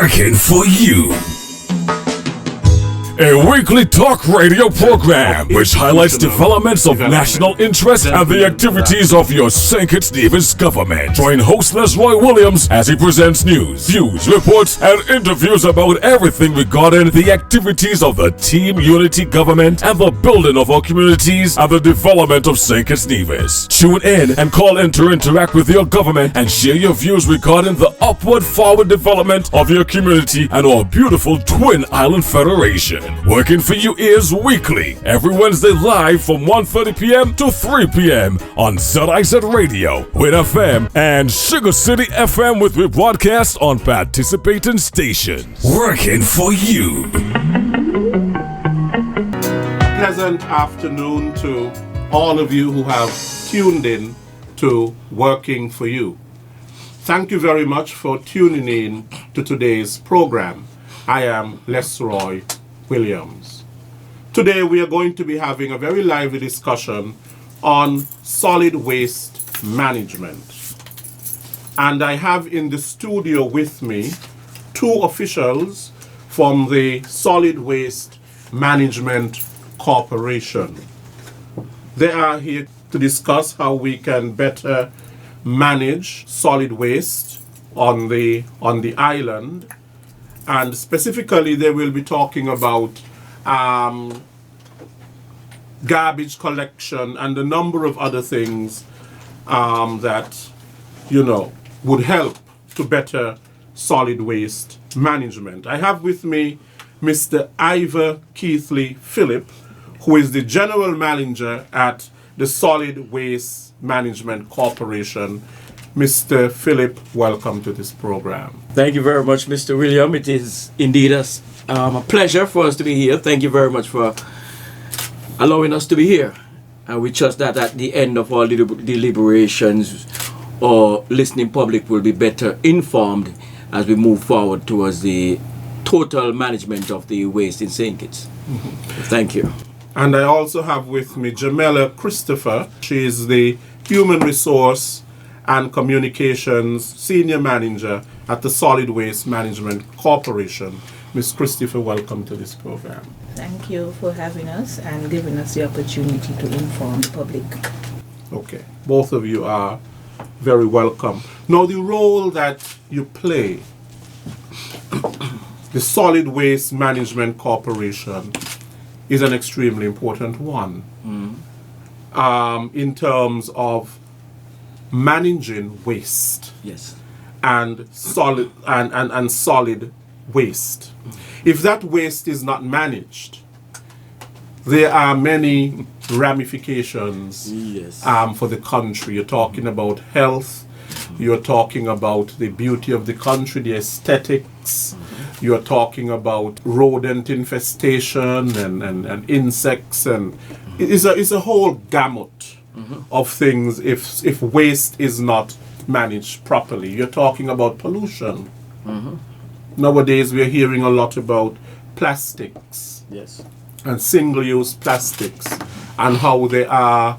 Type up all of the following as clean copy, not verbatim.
working for you. A weekly talk radio program which highlights developments of national interest and the activities of your St. Kitts Nevis government. Join host Roy Williams as he presents news, views, reports, and interviews about everything regarding the activities of the Team Unity government and the building of our communities and the development of St. Kitts Nevis. Tune in and call in to interact with your government and share your views regarding the upward forward development of your community and our beautiful Twin Island Federation. Working for you is weekly, every Wednesday live from 1:30 p.m. to 3 p.m. on ZIZ Radio, Win FM, and Sugar City FM with rebroadcast on participating stations. Working for you. Pleasant afternoon to all of you who have tuned in to Working for You. Thank you very much for tuning in to today's program. I am Roy Williams. Today we are going to be having a very lively discussion on solid waste management. And I have in the studio with me two officials from the Solid Waste Management Corporation. They are here to discuss how we can better manage solid waste on the island. And specifically, they will be talking about garbage collection and a number of other things that, would help to better solid waste management. I have with me Mr. Ivor Keithley Phillip, who is the General Manager at the Solid Waste Management Corporation. Mr. Phillip, welcome to this program. Thank you very much, Mr. William. It is indeed a pleasure for us to be here. Thank you very much for allowing us to be here. And we trust that at the end of all the deliberations, our listening public will be better informed as we move forward towards the total management of the waste in St. Kitts. Thank you. And I also have with me Jamela Christopher. She is the Human Resource and Communications Senior Manager at the Solid Waste Management Corporation. Ms. Christopher, welcome to this program. Thank you for having us and giving us the opportunity to inform the public. Okay, both of you are very welcome. Now, the role that you play, the Solid Waste Management Corporation, is an extremely important one in terms of managing waste. Yes. And solid and solid waste. If that waste is not managed, there are many ramifications for the country. You're talking about health, you're talking about the beauty of the country, the aesthetics, you're talking about rodent infestation and insects, and it's a whole gamut of things if waste is not managed properly. You're talking about pollution. Nowadays we're hearing a lot about plastics and single-use plastics and how they are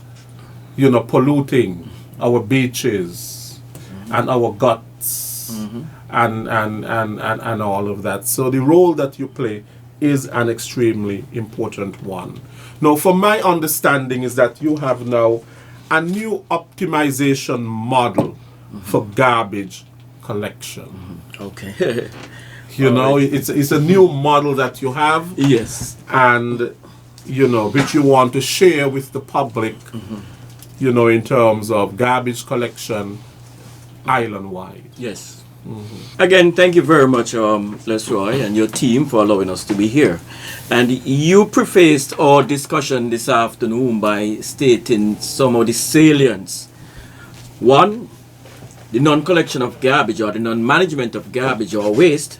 polluting our beaches and our guts and all of that. So the role that you play is an extremely important one. Now, from my understanding is that you have now a new optimization model for garbage collection. Okay. It's a new model that you have. Yes. And, which you want to share with the public, in terms of garbage collection island-wide. Yes. Again, thank you very much, Roy, and your team for allowing us to be here. And you prefaced our discussion this afternoon by stating some of the salience. One, the non-collection of garbage or the non-management of garbage or waste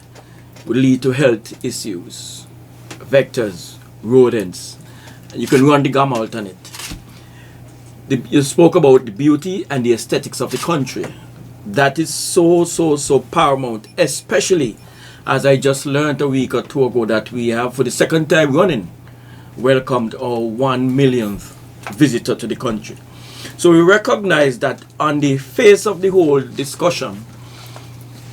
would lead to health issues, vectors, rodents. And you can run the gamut on it. You spoke about the beauty and the aesthetics of the country. That is so paramount, especially as I just learned a week or two ago that we have, for the second time running, welcomed our 1 millionth visitor to the country. So we recognize that on the face of the whole discussion,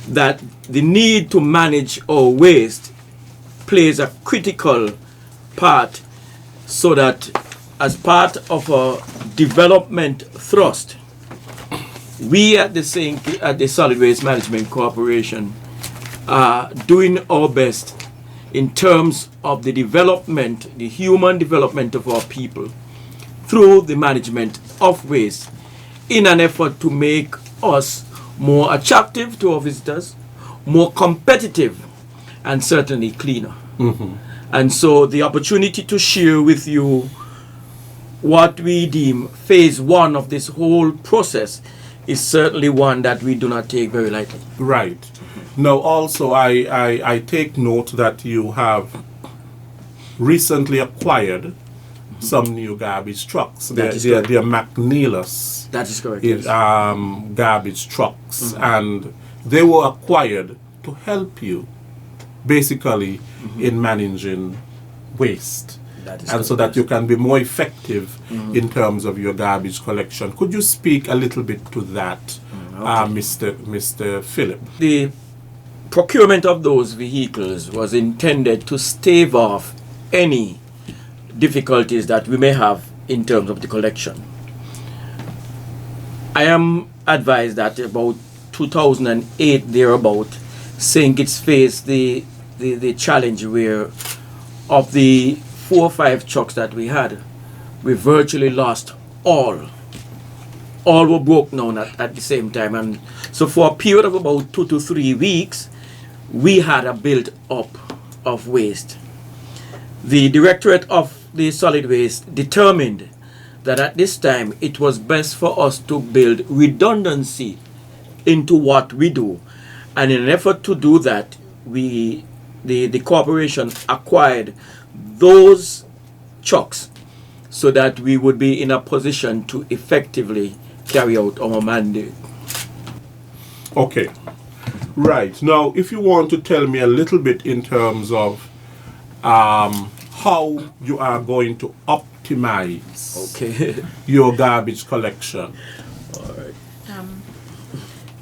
that the need to manage our waste plays a critical part, so that as part of a development thrust, we at the Solid Waste Management Corporation are doing our best in terms of the development, the human development of our people through the management of waste, in an effort to make us more attractive to our visitors, more competitive, and certainly cleaner. And so the opportunity to share with you what we deem phase one of this whole process is certainly one that we do not take very lightly. Right. Now, also, I take note that you have recently acquired some new garbage trucks. They're McNeilus. That is correct. Yes. Garbage trucks, and they were acquired to help you, basically, in managing waste. And so that you can be more effective in terms of your garbage collection. Could you speak a little bit to that, Mr. Philip? The procurement of those vehicles was intended to stave off any difficulties that we may have in terms of the collection. I am advised that about 2008 thereabout, St. Kitts faced the challenge where of the 4 or 5 trucks that we had, we virtually lost all. All were broken down at the same time. And so for a period of about 2 to 3 weeks, we had a build up of waste. The Directorate of the Solid Waste determined that at this time it was best for us to build redundancy into what we do. And in an effort to do that, the corporation acquired those trucks so that we would be in a position to effectively carry out our mandate. Okay. Right. Now, if you want to tell me a little bit in terms of how you are going to optimize your garbage collection. All right.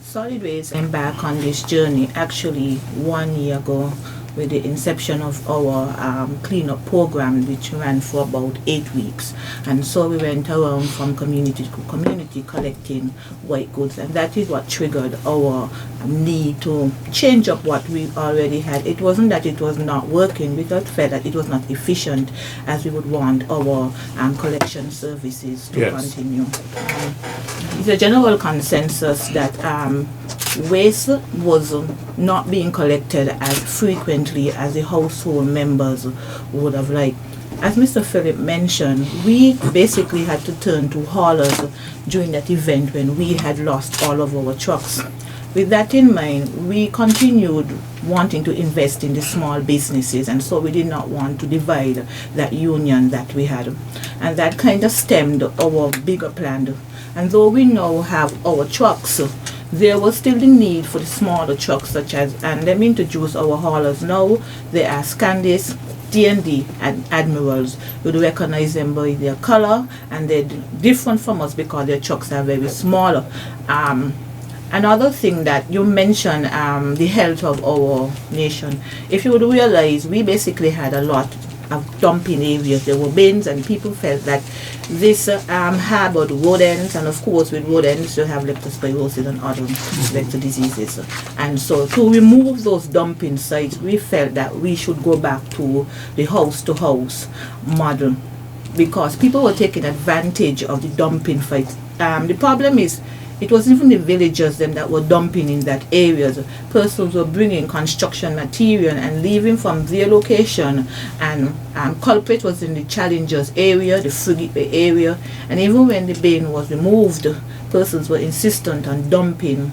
Solid Waste embarked on this journey actually 1 year ago with the inception of our cleanup program, which ran for about 8 weeks. And so we went around from community to community collecting white goods, and that is what triggered our need to change up what we already had. It wasn't that it was not working, we just felt that it was not efficient as we would want our collection services to continue. It's a general consensus that waste was not being collected as frequently as the household members would have liked. As Mr. Philip mentioned, we basically had to turn to haulers during that event when we had lost all of our trucks. With that in mind, we continued wanting to invest in the small businesses, and so we did not want to divide that union that we had. And that kind of stemmed our bigger plan. And though we now have our trucks, there was still the need for the smaller trucks, such as, and let me introduce our haulers now. They are Scandis, D&D, and Admirals. You would recognize them by their color, and they're different from us because their trucks are very smaller. Another thing that you mentioned, the health of our nation. If you would realize, we basically had a lot of dumping areas. There were bins, and people felt that this harbored rodents, and of course with rodents you have leptospirosis and other vector diseases. And so to remove those dumping sites, we felt that we should go back to the house-to-house model, because people were taking advantage of the dumping sites. The problem is, it was even the villagers then that were dumping in that areas. Persons were bringing construction material and leaving from their location, and culprit was in the challengers area, the frigate bay area, and even when the bin was removed, persons were insistent on dumping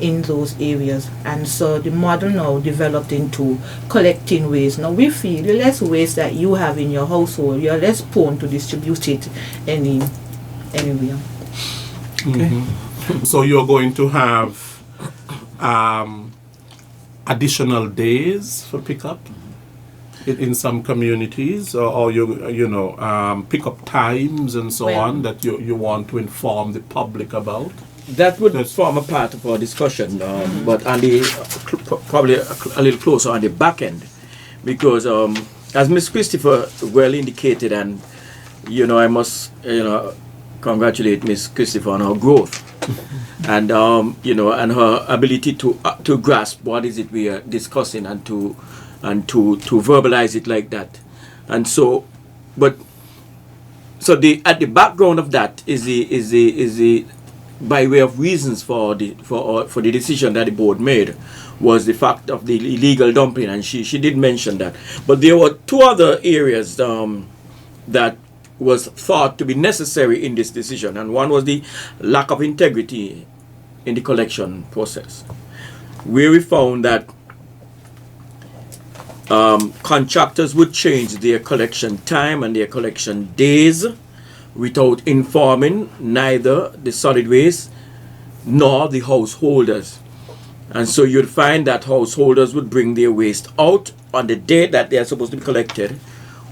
in those areas. And so the model now developed into collecting waste. Now we feel the less waste that you have in your household, you're less prone to distribute it anywhere. Okay. So you're going to have additional days for pickup in some communities, or pickup times and so on that you want to inform the public about? that would That's- form a part of our discussion, but on the probably a little closer on the back end, because as Miss Christopher well indicated, and I must congratulate Miss Christopher on her growth, and and her ability to grasp what is it we are discussing and to verbalize it like that, and so, but. So at the background of that is the by way of reasons for the decision that the board made was the fact of the illegal dumping, and she did mention that. But there were two other areas that was thought to be necessary in this decision, and one was the lack of integrity in the collection process, where we found that contractors would change their collection time and their collection days without informing neither the solid waste nor the householders. And so you'd find that householders would bring their waste out on the day that they are supposed to be collected,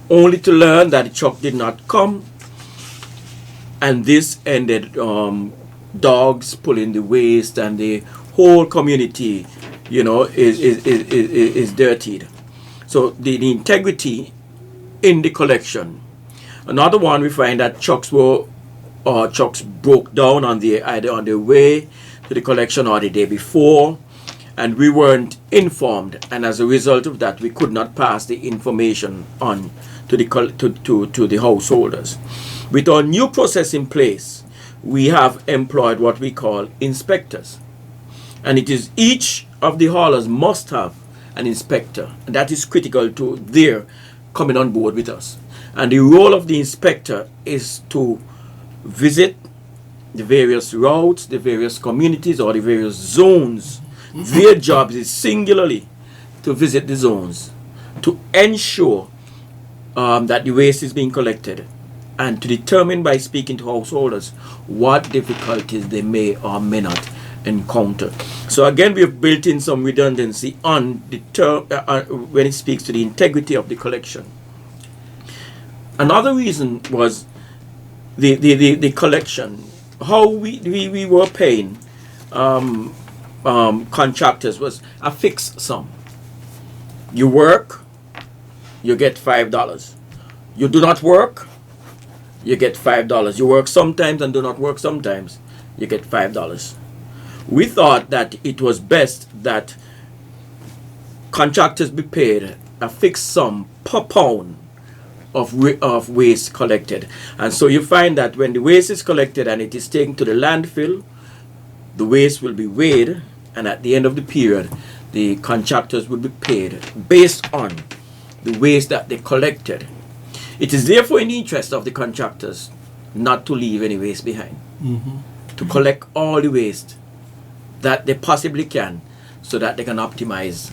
only to learn that the truck did not come. And this ended dogs pulling the waste, and the whole community, is dirtied. So the integrity in the collection. Another one, we find that trucks broke down either on their way to the collection or the day before, and we weren't informed, and as a result of that, we could not pass the information on to the householders. With our new process in place, we have employed what we call inspectors, and it is each of the haulers must have an inspector, and that is critical to their coming on board with us. And the role of the inspector is to visit the various routes, the various communities, or the various zones. Their job is singularly to visit the zones, to ensure that the waste is being collected, and to determine by speaking to householders what difficulties they may or may not encounter. So again, we have built in some redundancy on the when it speaks to the integrity of the collection. Another reason was the collection. How we were paying contractors was a fixed sum. You work, you get $5. You do not work, you get $5. You work sometimes and do not work sometimes, you get $5. We thought that it was best that contractors be paid a fixed sum per pound of waste collected. And so you find that when the waste is collected and it is taken to the landfill, the waste will be weighed, and at the end of the period, the contractors will be paid based on the waste that they collected. It is therefore in the interest of the contractors not to leave any waste behind, to collect all the waste that they possibly can, so that they can optimize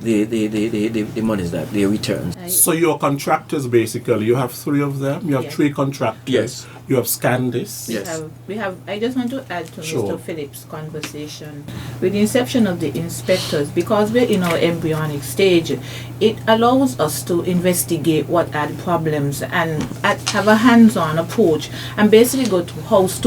the monies that they return. So your contractors, basically, you have three of them. You have Yes. three contractors. Yes. You have Scandis. Yes. We have. I just want to add to Sure. Mr. Phillips' conversation. With the inception of the inspectors, because we're in our embryonic stage, it allows us to investigate what are the problems and have a hands-on approach, and basically go to house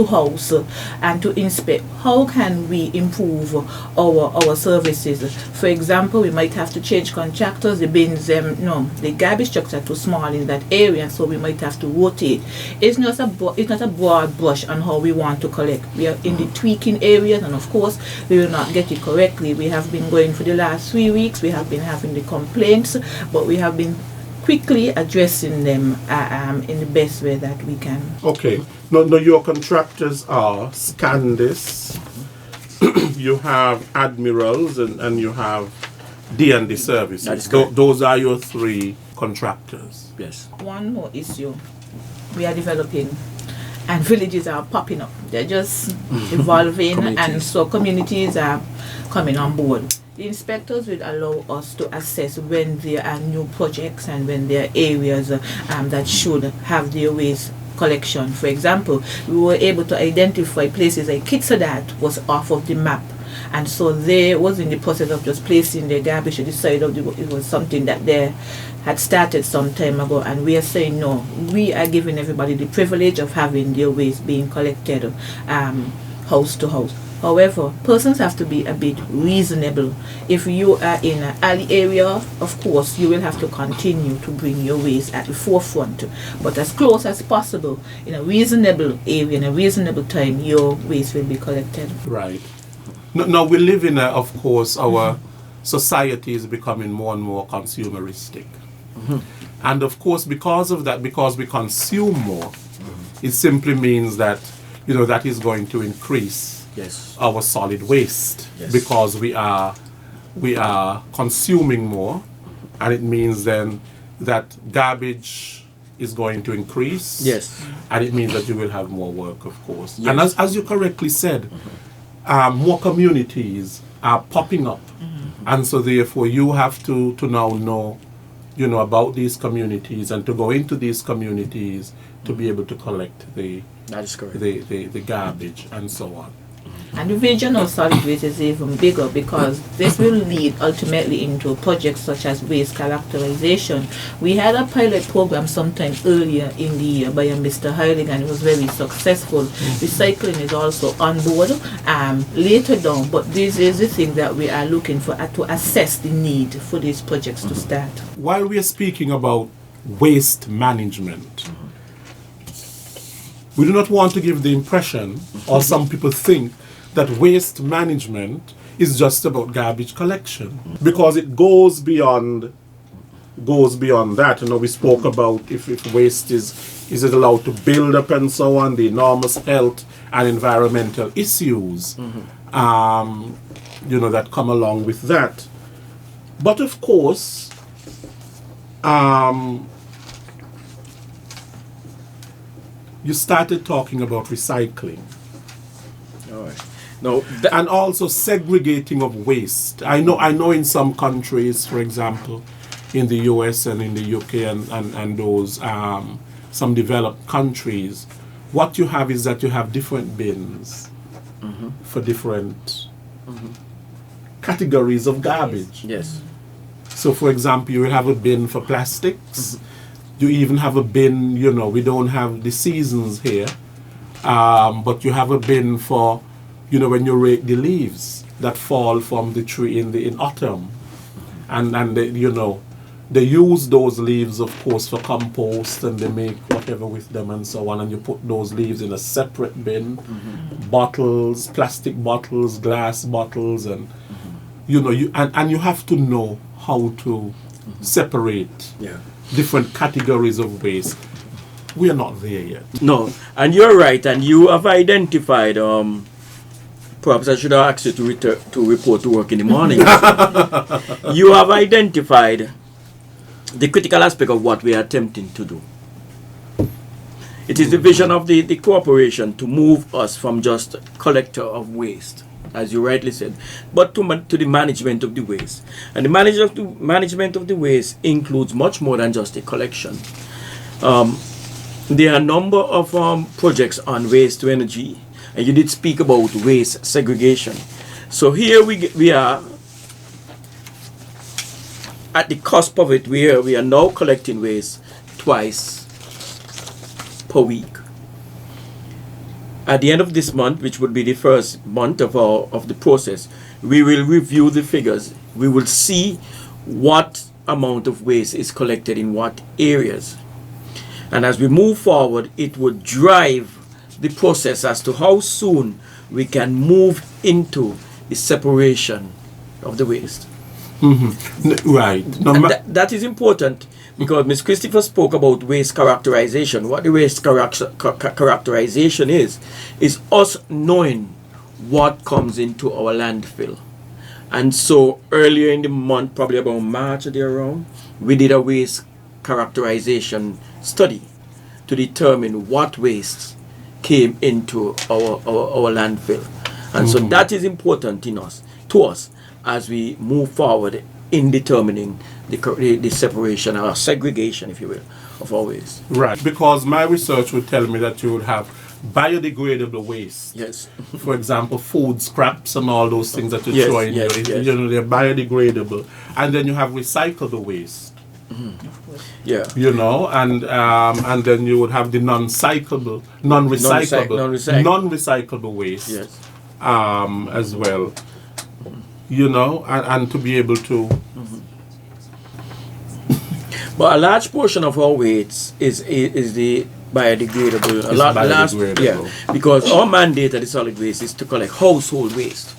and to inspect how can we improve our services. For example, we might have to change contractors. The bins, the garbage trucks are too small in that area, so we might have to rotate. It's not a broad brush on how we want to collect. We are in the tweaking areas, and of course we will not get it correctly. We have been going for the last 3 weeks. We have been having the complaints, but we have been quickly addressing them in the best way that we can. Okay. Now your contractors are Scandis, you have Admirals, and you have D&D Services. That is correct. Those are your three contractors. Yes. One more issue we are developing, and villages are popping up. They're just evolving, and so communities are coming on board. The inspectors will allow us to assess when there are new projects and when there are areas that should have their waste collection. For example, we were able to identify places like Kitsadat was off of the map, and so they was in the process of just placing their garbage at the side of it was something that they had started some time ago, and we are saying no, we are giving everybody the privilege of having their waste being collected house to house. However, persons have to be a bit reasonable. If you are in an alley area, of course, you will have to continue to bring your waste at the forefront. But as close as possible, in a reasonable area, in a reasonable time, your waste will be collected. Right. Now we live in of course, our society is becoming more and more consumeristic. And of course, because of that, because we consume more, it simply means that, that is going to increase our solid waste, because we are consuming more, and it means then that garbage is going to increase. And it means that you will have more work, of course. And as you correctly said, more communities are popping up, and so therefore you have to now know, about these communities, and to go into these communities to be able to collect the garbage and so on. And the vision of solid waste is even bigger, because this will lead ultimately into projects such as waste characterization. We had a pilot program sometime earlier in the year by Mr. Heilig, and it was very successful. Recycling is also on board later down, but this is the thing that we are looking for, to assess the need for these projects to start. While we are speaking about waste management, we do not want to give the impression, or some people think, that waste management is just about garbage collection, because it goes beyond that. We spoke about if waste is it allowed to build up and so on, the enormous health and environmental issues that come along with that. But of course, you started talking about recycling. All right. No, and also segregating of waste. I know in some countries, for example, in the US and in the UK and those some developed countries, what you have is that you have different bins for different categories of garbage. So for example, you will have a bin for plastics. You even have a bin, we don't have the seasons here, but you have a bin for, when you rake the leaves that fall from the tree in autumn, and they use those leaves, of course, for compost, and they make whatever with them and so on, and you put those leaves in a separate bin. Bottles, plastic bottles, glass bottles, and you have to know how to separate different categories of waste. We are not there yet. No, and you're right, and you have identified, perhaps I should have asked you to report to work in the morning. You have identified the critical aspect of what we are attempting to do. It is the vision of the corporation to move us from just collector of waste, as you rightly said, but to the management of the waste. And the management of the waste includes much more than just a collection. There are a number of projects on waste to energy, and you did speak about waste segregation. So here we are at the cusp of it, where we are now collecting waste twice per week. At the end of this month, which would be the first month of the process, we will review the figures. We will see what amount of waste is collected in what areas. And as we move forward, it would drive the process as to how soon we can move into the separation of the waste. Right. That is important, because Ms. Christopher spoke about waste characterization. What the waste characterization is us knowing what comes into our landfill. And so earlier in the month, probably about March or there around, we did a waste characterization study to determine what waste came into our landfill. And so that is important to us as we move forward in determining the separation or segregation, if you will, of our waste. Right, because my research would tell me that you would have biodegradable waste. Yes. For example, food scraps and all those things that you throw in. They're biodegradable. And then you have recyclable waste. Of course. Yeah. You know, and then you would have the non-recyclable waste, Yes. as well. You know, and to be able to. But a large portion of our waste is the biodegradable. Biodegradable. Yeah, because our mandate at the solid waste is to collect household waste,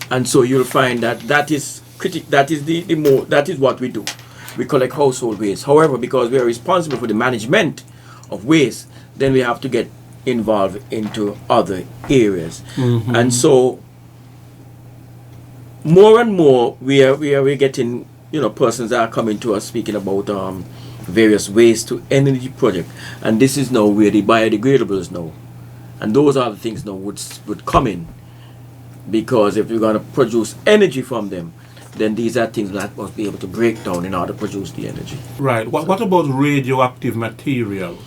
and so you'll find that is that is what we do. We collect household waste. However, because we are responsible for the management of waste, then we have to get involved into other areas, and so more and more we're getting, persons that are coming to us speaking about various waste to energy project, and this is now where the biodegradables now, and those are the things now would come in, because if we're going to produce energy from them, then these are things that must be able to break down in order to produce the energy. Right. What about radioactive material?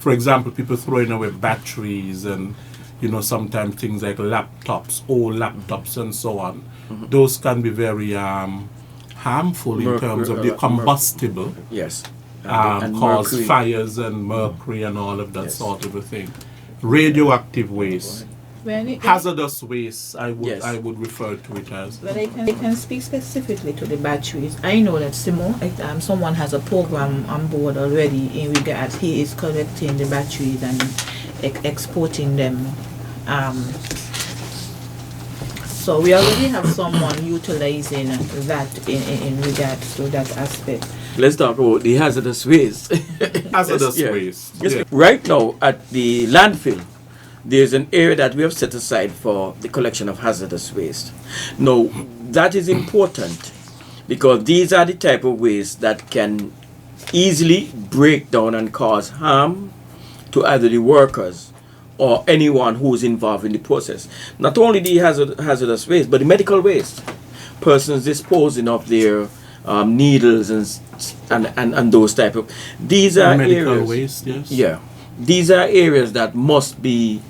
For example, people throwing away batteries and sometimes things like laptops, old laptops, and so on. Those can be very harmful in terms of the combustible. Yes. And cause mercury. fires and mercury and all of that sort of a thing. Radioactive waste, hazardous waste. I would refer to it as. But I can speak specifically to the batteries. I know that someone has a program on board already in regards. He is collecting the batteries and exporting them. So we already have someone utilizing that in regards to that aspect. Let's talk about the hazardous waste. Hazardous waste. Yes. Yeah. Right now at the landfill, there's an area that we have set aside for the collection of hazardous waste. Now, that is important because these are the type of waste that can easily break down and cause harm to either the workers or anyone who is involved in the process. Not only the hazardous waste, but the medical waste. Persons disposing of their needles and those type of. These are medical areas. waste. Yes. Yeah, these are areas that must be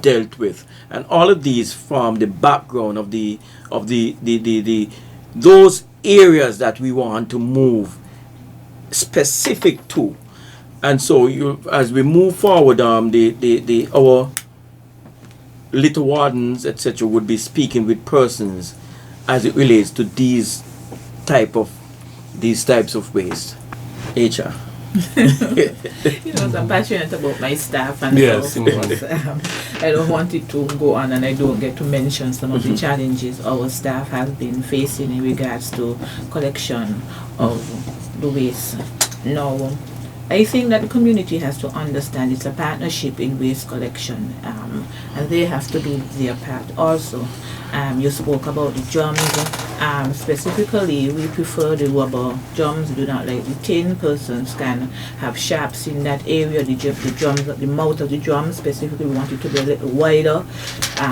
dealt with, and all of these form the background of those areas that we want to move specific to. And so as we move forward, our little wardens, etc., would be speaking with persons as it relates to these types of waste. HR. I'm passionate about my staff, and yes, so I don't want it to go on, and I don't get to mention some of the challenges our staff has been facing in regards to collection of the waste. Now, I think that the community has to understand it's a partnership in waste collection, and they have to do their part also. You spoke about the drums. Specifically, we prefer the rubber drums. Do not like the tin. Persons can have sharps in that area. The drums, the mouth of the drum specifically, we want it to be a little wider.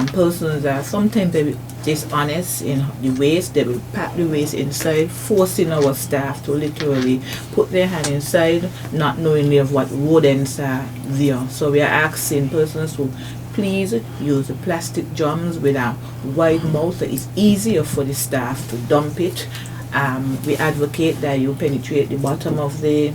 Persons are sometimes very dishonest in the waste. They will pack the waste inside, forcing our staff to literally put their hand inside, not knowing of what rodents are there. So we are asking persons to please use the plastic drums with a wide mouth so it's easier for the staff to dump it. We advocate that you penetrate the bottom of the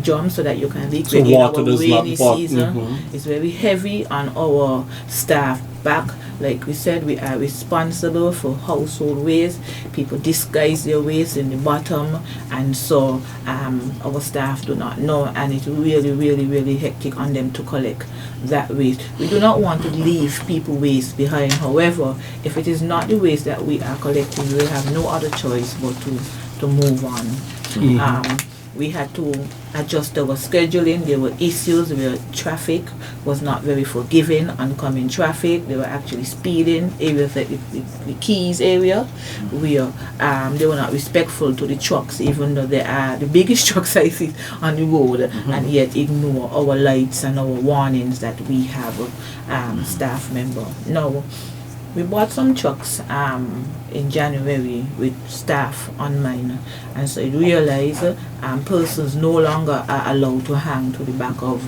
drum so that you can leak it in our rainy season. It's very heavy on our staff back. Like we said, we are responsible for household waste. People disguise their waste in the bottom, and so our staff do not know, and it's really, really, really hectic on them to collect that waste. We do not want to leave people waste behind. However, if it is not the waste that we are collecting, we will have no other choice but to move on. We had to adjust our scheduling. There were issues where traffic was not very forgiving, oncoming traffic. They were actually speeding. Areas like the Keys area, where they were not respectful to the trucks, even though they are the biggest trucks I see on the road, and yet ignore our lights and our warnings that we have staff member. Now, we bought some trucks in January with staff on mine, and so I realized persons no longer are allowed to hang to the back of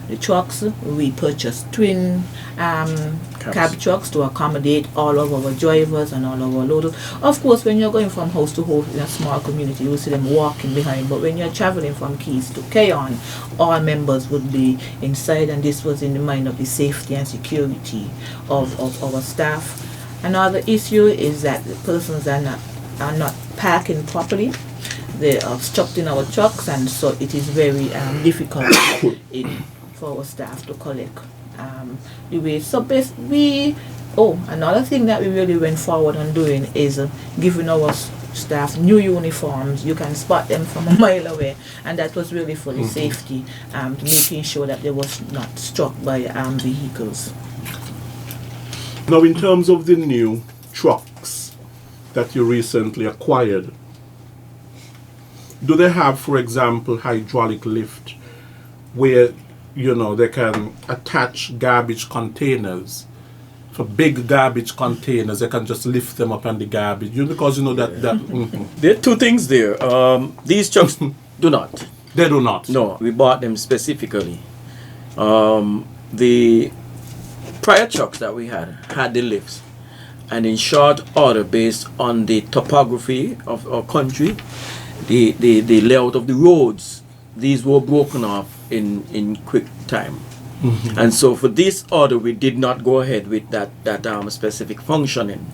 the trucks. We purchased twin cab trucks to accommodate all of our drivers and all of our loaders. Of course, when you're going from house to house in a small community, you will see them walking behind. But when you're traveling from Keys to Keyon, all members would be inside, and this was in the mind of the safety and security of our staff. Another issue is that the persons are not parking properly. They are obstructing our trucks, and so it is very difficult for our staff to collect the waste. So another thing that we really went forward on doing is giving our staff new uniforms. You can spot them from a mile away, and that was really for the safety, to making sure that they was not struck by vehicles. Now, in terms of the new trucks that you recently acquired, do they have, for example, hydraulic lift where they can attach garbage containers? For big garbage containers, they can just lift them up and the garbage. Because There are two things there. These trucks do not. They do not. No, we bought them specifically. The prior trucks that we had the lifts, and in short order, based on the topography of our country, the layout of the roads, these were broken off in quick time. And so for this order, we did not go ahead with that specific functioning.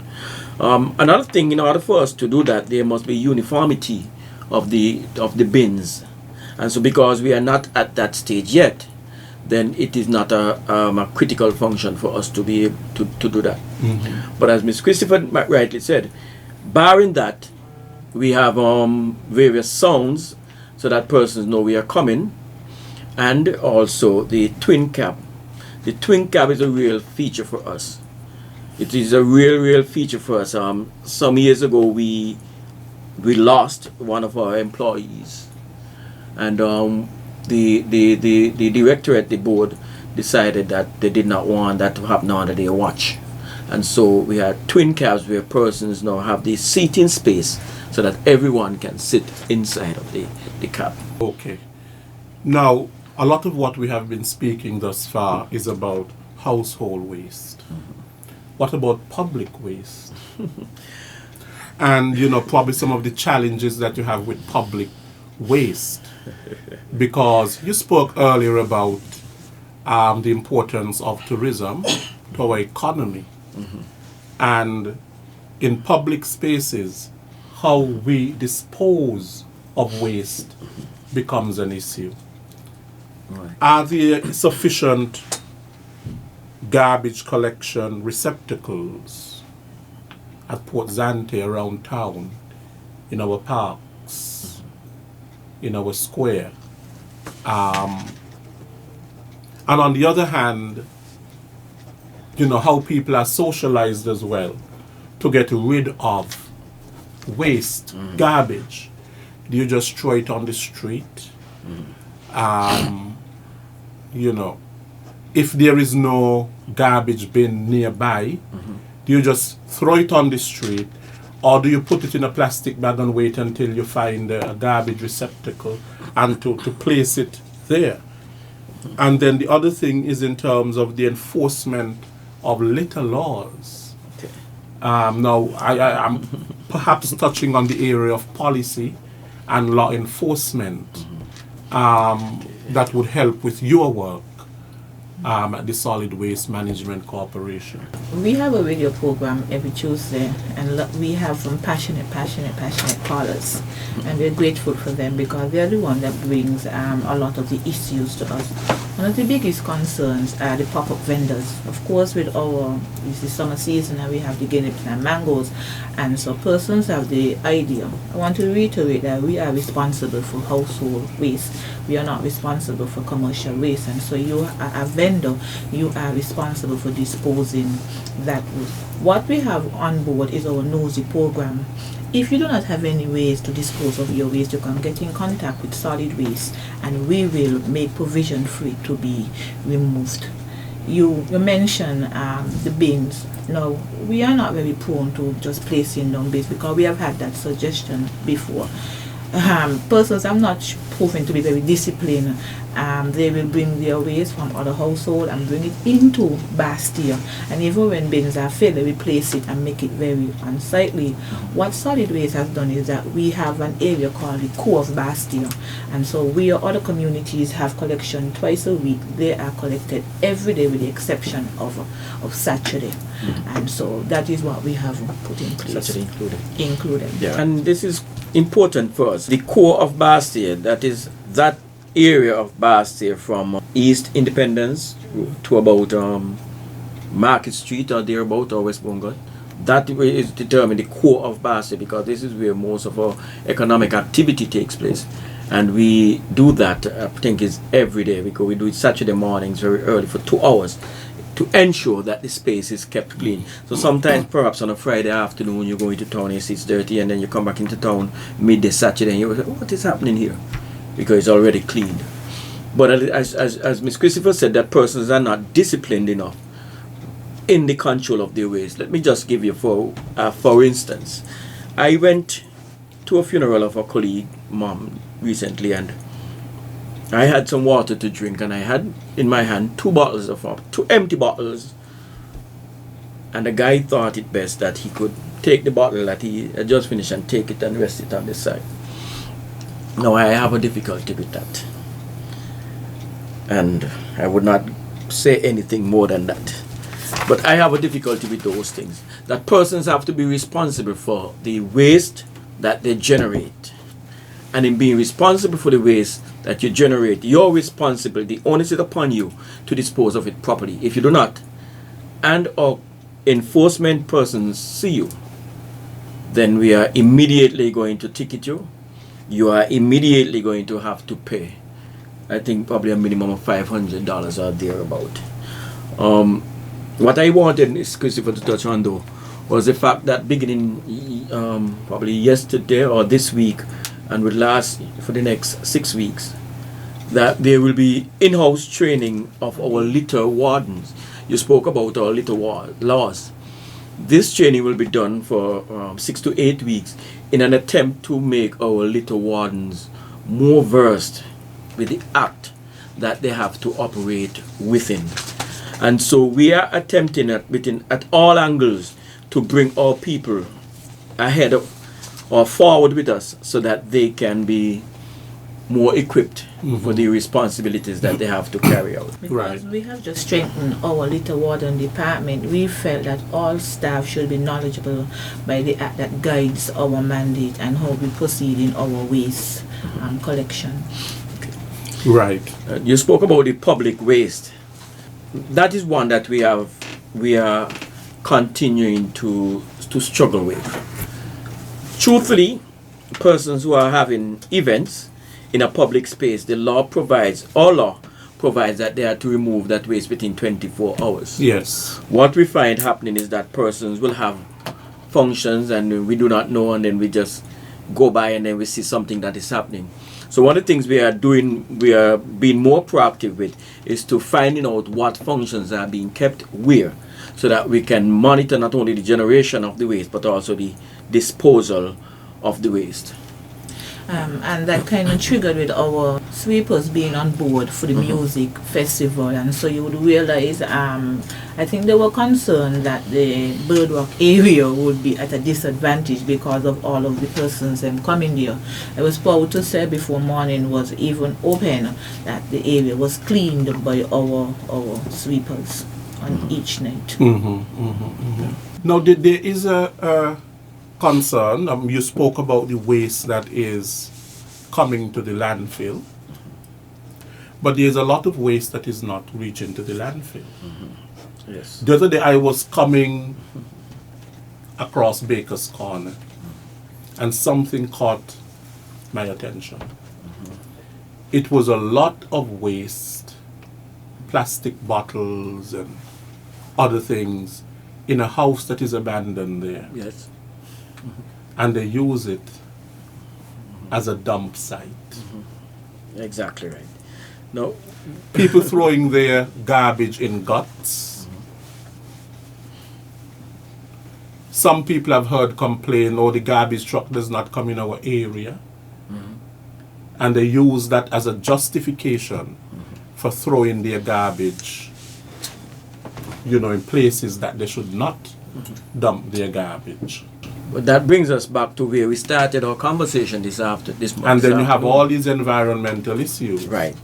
Another thing, in order for us to do that, there must be uniformity of the bins. And so because we are not at that stage yet, then it is not a critical function for us to be able to do that. But as Ms. Christopher rightly said, barring that, we have various sounds so that persons know we are coming, and also the twin cab. The twin cab is a real feature for us. It is a real feature for us. Some years ago, we lost one of our employees, and the director at the board decided that they did not want that to happen under their watch. And so we had twin cabs where persons now have the seating space so that everyone can sit inside of the cab. Okay. Now, a lot of what we have been speaking thus far is about household waste. What about public waste? And, probably some of the challenges that you have with public waste. Because you spoke earlier about the importance of tourism to our economy. And in public spaces, how we dispose of waste becomes an issue. Right. Are there sufficient garbage collection receptacles at Port Zante around town, in our parks, in our square? And on the other hand, how people are socialized as well to get rid of waste, garbage. Do you just throw it on the street? If there is no garbage bin nearby, do you just throw it on the street, or do you put it in a plastic bag and wait until you find a garbage receptacle and to place it there? And then the other thing is in terms of the enforcement of litter laws. Okay. Now, I'm perhaps touching on the area of policy and law enforcement that would help with your work at the Solid Waste Management Corporation. We have a radio program every Tuesday, and we have some passionate callers, and we're grateful for them because they're the one that brings a lot of the issues to us. One of the biggest concerns are the pop-up vendors. Of course, with it's the summer season and we have the guineas and mangoes, and so persons have the idea. I want to reiterate that we are responsible for household waste. We are not responsible for commercial waste, and so you are a vendor, you are responsible for disposing that waste. What we have on board is our NOSI program. If you do not have any ways to dispose of your waste, you can get in contact with Solid Waste and we will make provision for it to be removed. You mentioned the bins. Now, we are not very prone to just placing down bins because we have had that suggestion before. persons are not proven to be very disciplined. They will bring their waste from other household and bring it into Bastille. And even when bins are filled, they will place it and make it very unsightly. What solid waste has done is that we have an area called the Core of Bastille. And so where other communities have collection twice a week, they are collected every day with the exception of Saturday. And so that is what we have put in place. Saturday Included. Yeah. And this is important for us. The Core of Bastille, that is that area of Bastille from East Independence to about Market Street or thereabout, or West Bunga. That is determined the core of Bastille, because this is where most of our economic activity takes place. And we do that, I think, is every day, because we do it Saturday mornings very early for 2 hours to ensure that the space is kept clean. So sometimes perhaps on a Friday afternoon you go into town and you see it's dirty, and then you come back into town midday Saturday and you say, what is happening here? Because it's already cleaned. But as Ms. Christopher said, that persons are not disciplined enough in the control of their waste. Let me just give you for instance, I went to a funeral of a colleague mom recently, and I had some water to drink, and I had in my hand 2 bottles of water, 2 empty bottles, and the guy thought it best that he could take the bottle that he had just finished and take it and rest it on the side. Now I have a difficulty with that, and I would not say anything more than that. But I have a difficulty with those things. That persons have to be responsible for the waste that they generate. And in being responsible for the waste that you generate, your responsibility only is upon you to dispose of it properly. If you do not, and or enforcement persons see you, then we are immediately going to ticket you. You are immediately going to have to pay, I think, probably a minimum of $500 or thereabout. What I wanted is Christopher to touch on, though, was the fact that beginning probably yesterday or this week, and will last for the next 6 weeks, that there will be in-house training of our litter wardens. You spoke about our litter laws. This training will be done for 6 to 8 weeks in an attempt to make our litter wardens more versed with the act that they have to operate within. And so we are attempting at all angles to bring our people ahead of, or forward with us, so that they can be more equipped for the responsibilities that they have to carry out. Because we have just strengthened our litter warden department, we felt that all staff should be knowledgeable by the act that guides our mandate and how we proceed in our waste collection. Right. You spoke about the public waste. That is one that we are continuing to struggle with. Truthfully, persons who are having events in a public space, the law provides that they are to remove that waste within 24 hours. Yes. What we find happening is that persons will have functions and we do not know, and then we just go by and then we see something that is happening. So one of the things we are being more proactive with is to finding out what functions are being kept where, so that we can monitor not only the generation of the waste but also the disposal of the waste. And that kind of triggered with our sweepers being on board for the music festival, and so you would realize I think they were concerned that the Birdwalk area would be at a disadvantage because of all of the persons coming there. I was proud to say before morning was even open that the area was cleaned by our sweepers on each night. Now there is a concern. You spoke about the waste that is coming to the landfill, but there's a lot of waste that is not reaching to the landfill. Yes. The other day I was coming across Baker's Corner, and something caught my attention. It was a lot of waste, plastic bottles and other things, in a house that is abandoned there. Yes. And they use it as a dump site. Exactly right. No. People throwing their garbage in guts. Some people have heard complain, oh, the garbage truck does not come in our area. and they use that as a justification for throwing their garbage, in places that they should not dump their garbage. But that brings us back to where we started our conversation this month. And then you have all these environmental issues. Right.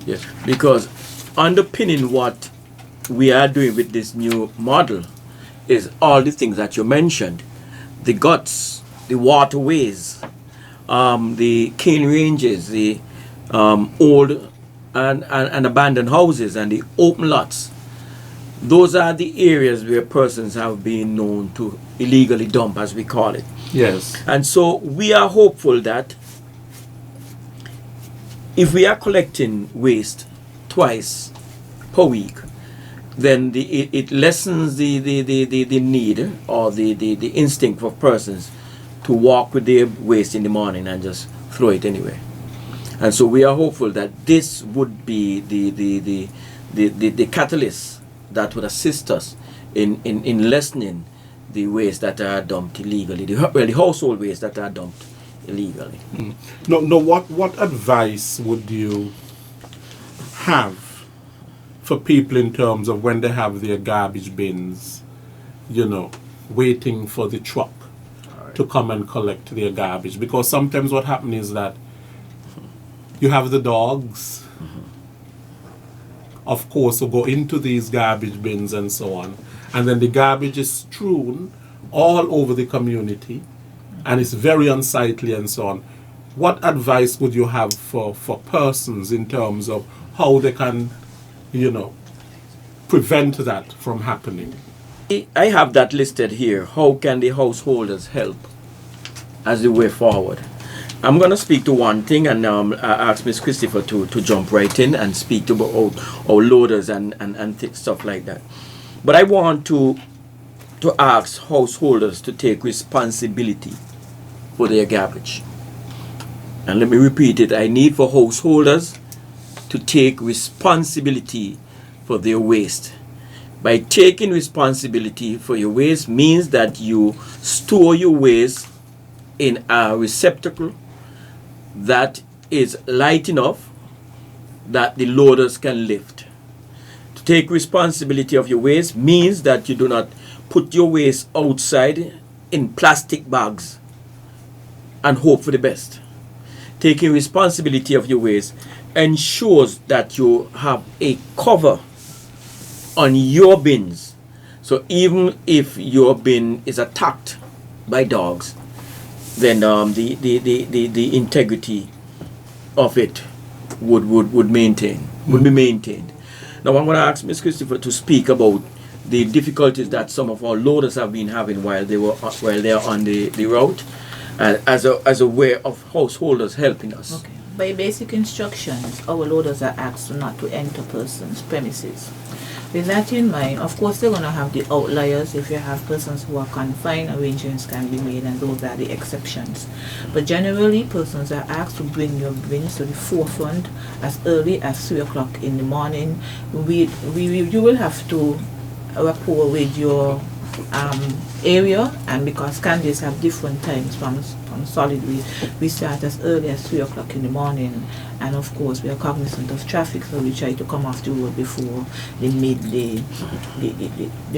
Yes, because underpinning what we are doing with this new model is all the things that you mentioned: the guts, the waterways, the cane ranges, the old and abandoned houses, and the open lots. Those are the areas where persons have been known to illegally dump, as we call it. Yes. And so we are hopeful that if we are collecting waste twice per week, then it lessens the need or the instinct of persons to walk with their waste in the morning and just throw it anywhere. And so we are hopeful that this would be the catalyst that would assist us in lessening the waste that are dumped illegally, the household waste that are dumped illegally. No, what advice would you have for people in terms of when they have their garbage bins, waiting for the truck to come and collect their garbage? Because sometimes what happens is that you have the dogs, of course, who go into these garbage bins and so on, and then the garbage is strewn all over the community, and it's very unsightly and so on. What advice would you have for persons in terms of how they can, prevent that from happening? I have that listed here. How can the householders help as the way forward? I'm going to speak to one thing, and I ask Ms. Christopher to jump right in and speak to our loaders and stuff like that. But I want to ask householders to take responsibility for their garbage. And let me repeat it. I need for householders to take responsibility for their waste. By taking responsibility for your waste means that you store your waste in a receptacle that is light enough that the loaders can lift. To take responsibility of your waste means that you do not put your waste outside in plastic bags and hope for the best. Taking responsibility of your waste ensures that you have a cover on your bins. So even if your bin is attacked by dogs, then the integrity of it would be maintained. Now I'm going to ask Ms. Christopher to speak about the difficulties that some of our loaders have been having while they are on the route, as a way of householders helping us. Okay. By basic instructions, our loaders are asked not to enter persons' premises. With that in mind, of course, they're going to have the outliers. If you have persons who are confined, arrangements can be made, and those are the exceptions. But generally, persons are asked to bring your bins to the forefront as early as 3 o'clock in the morning. You will have to rapport with your area, and because Candies have different times from solid waste, we start as early as 3 o'clock in the morning, and of course we are cognizant of traffic, so we try to come off the road before the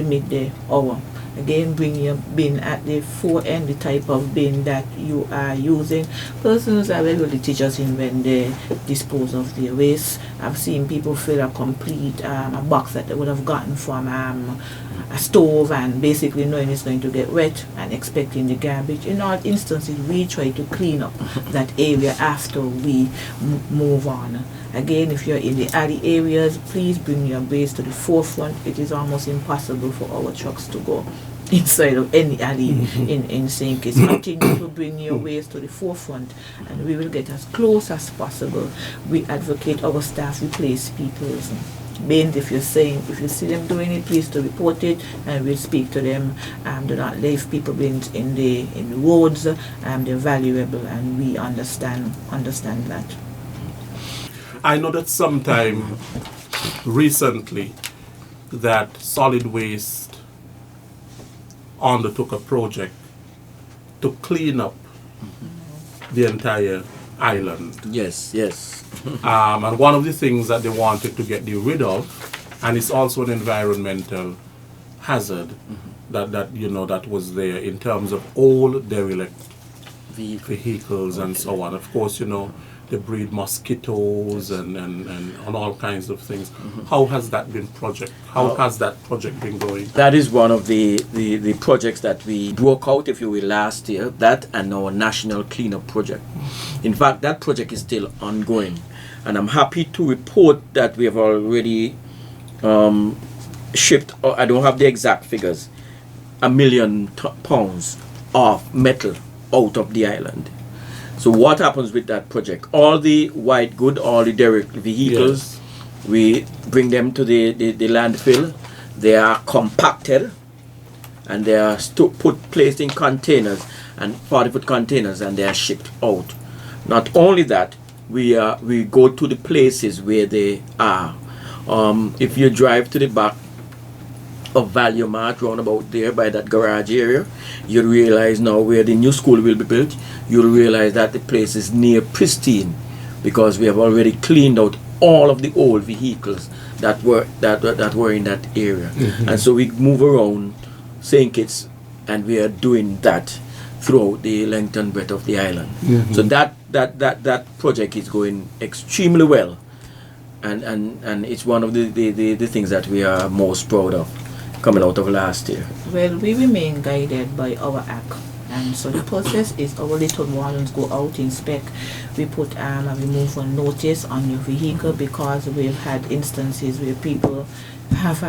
midday hour. Again, bring your bin at the fore end, the type of bin that you are using. Persons are regularly teachers in when they dispose of their waste. I've seen people fill a complete a box that they would have gotten from a stove, and basically knowing it's going to get wet and expecting the garbage. In all instances, we try to clean up that area after we move on. Again, if you're in the alley areas, please bring your waste to the forefront. It is almost impossible for our trucks to go inside of any alley in St. Kitts. Continue to bring your waste to the forefront, and we will get as close as possible. We advocate our staff replace people's bins. If you see them doing it, please to report it, and we'll speak to them. Do not leave people bins in the roads. They're valuable, and we understand that. I know that sometime recently that solid waste undertook a project to clean up the entire island. Yes, yes. And one of the things that they wanted to get rid of, and it's also an environmental hazard that was there in terms of all derelict vehicles and so on. Of course, they breed mosquitoes and all kinds of things. How has that been has that project been going? That is one of the projects that we broke out, if you will, last year. That and our national cleanup project. In fact, that project is still ongoing, and I'm happy to report that we have already shipped. I don't have the exact figures. 1 million pounds of metal out of the island. So what happens with that project? All the white good, all the derelict vehicles, we bring them to the landfill. They are compacted and they are placed in containers, and 40-foot containers, and they are shipped out. Not only that, we go to the places where they are. If you drive to the back of Value Mart, round about there by that garage area, you'll realize now where the new school will be built, you'll realize that the place is near pristine, because we have already cleaned out all of the old vehicles that were in that area. And so we move around St. Kitts, and we are doing that throughout the length and breadth of the island. So that project is going extremely well, and it's one of the things that we are most proud of coming out of last year. Well, we remain guided by our act, and so the process is our little ones go out, inspect, we put a removal notice on your vehicle, because we've had instances where people have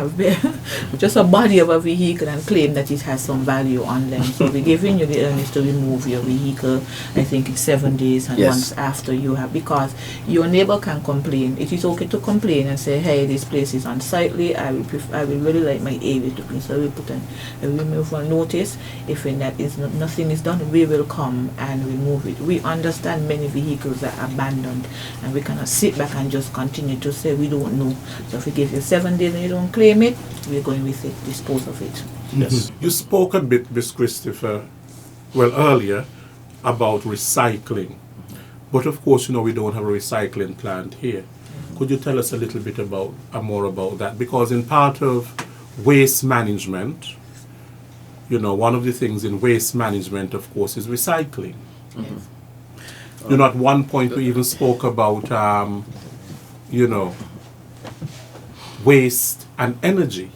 just a body of a vehicle and claim that it has some value on them. So we're giving you the earnest to remove your vehicle. I think it's 7 days, and once after you have, because your neighbor can complain. It is okay to complain and say, hey, this place is unsightly, I will really like my area to clean. So we put a removal notice. If in that is nothing is done, we will come and remove it. We understand many vehicles are abandoned, and we cannot sit back and just continue to say we don't know. So if we give you 7 days and you don't claim it, we're going with it, dispose of it. Yes. You spoke a bit, Miss Christopher, earlier about recycling. But of course, we don't have a recycling plant here. Could you tell us a little bit more about that? Because in part of waste management, one of the things in waste management, of course, is recycling. At one point we even spoke about, waste and energy.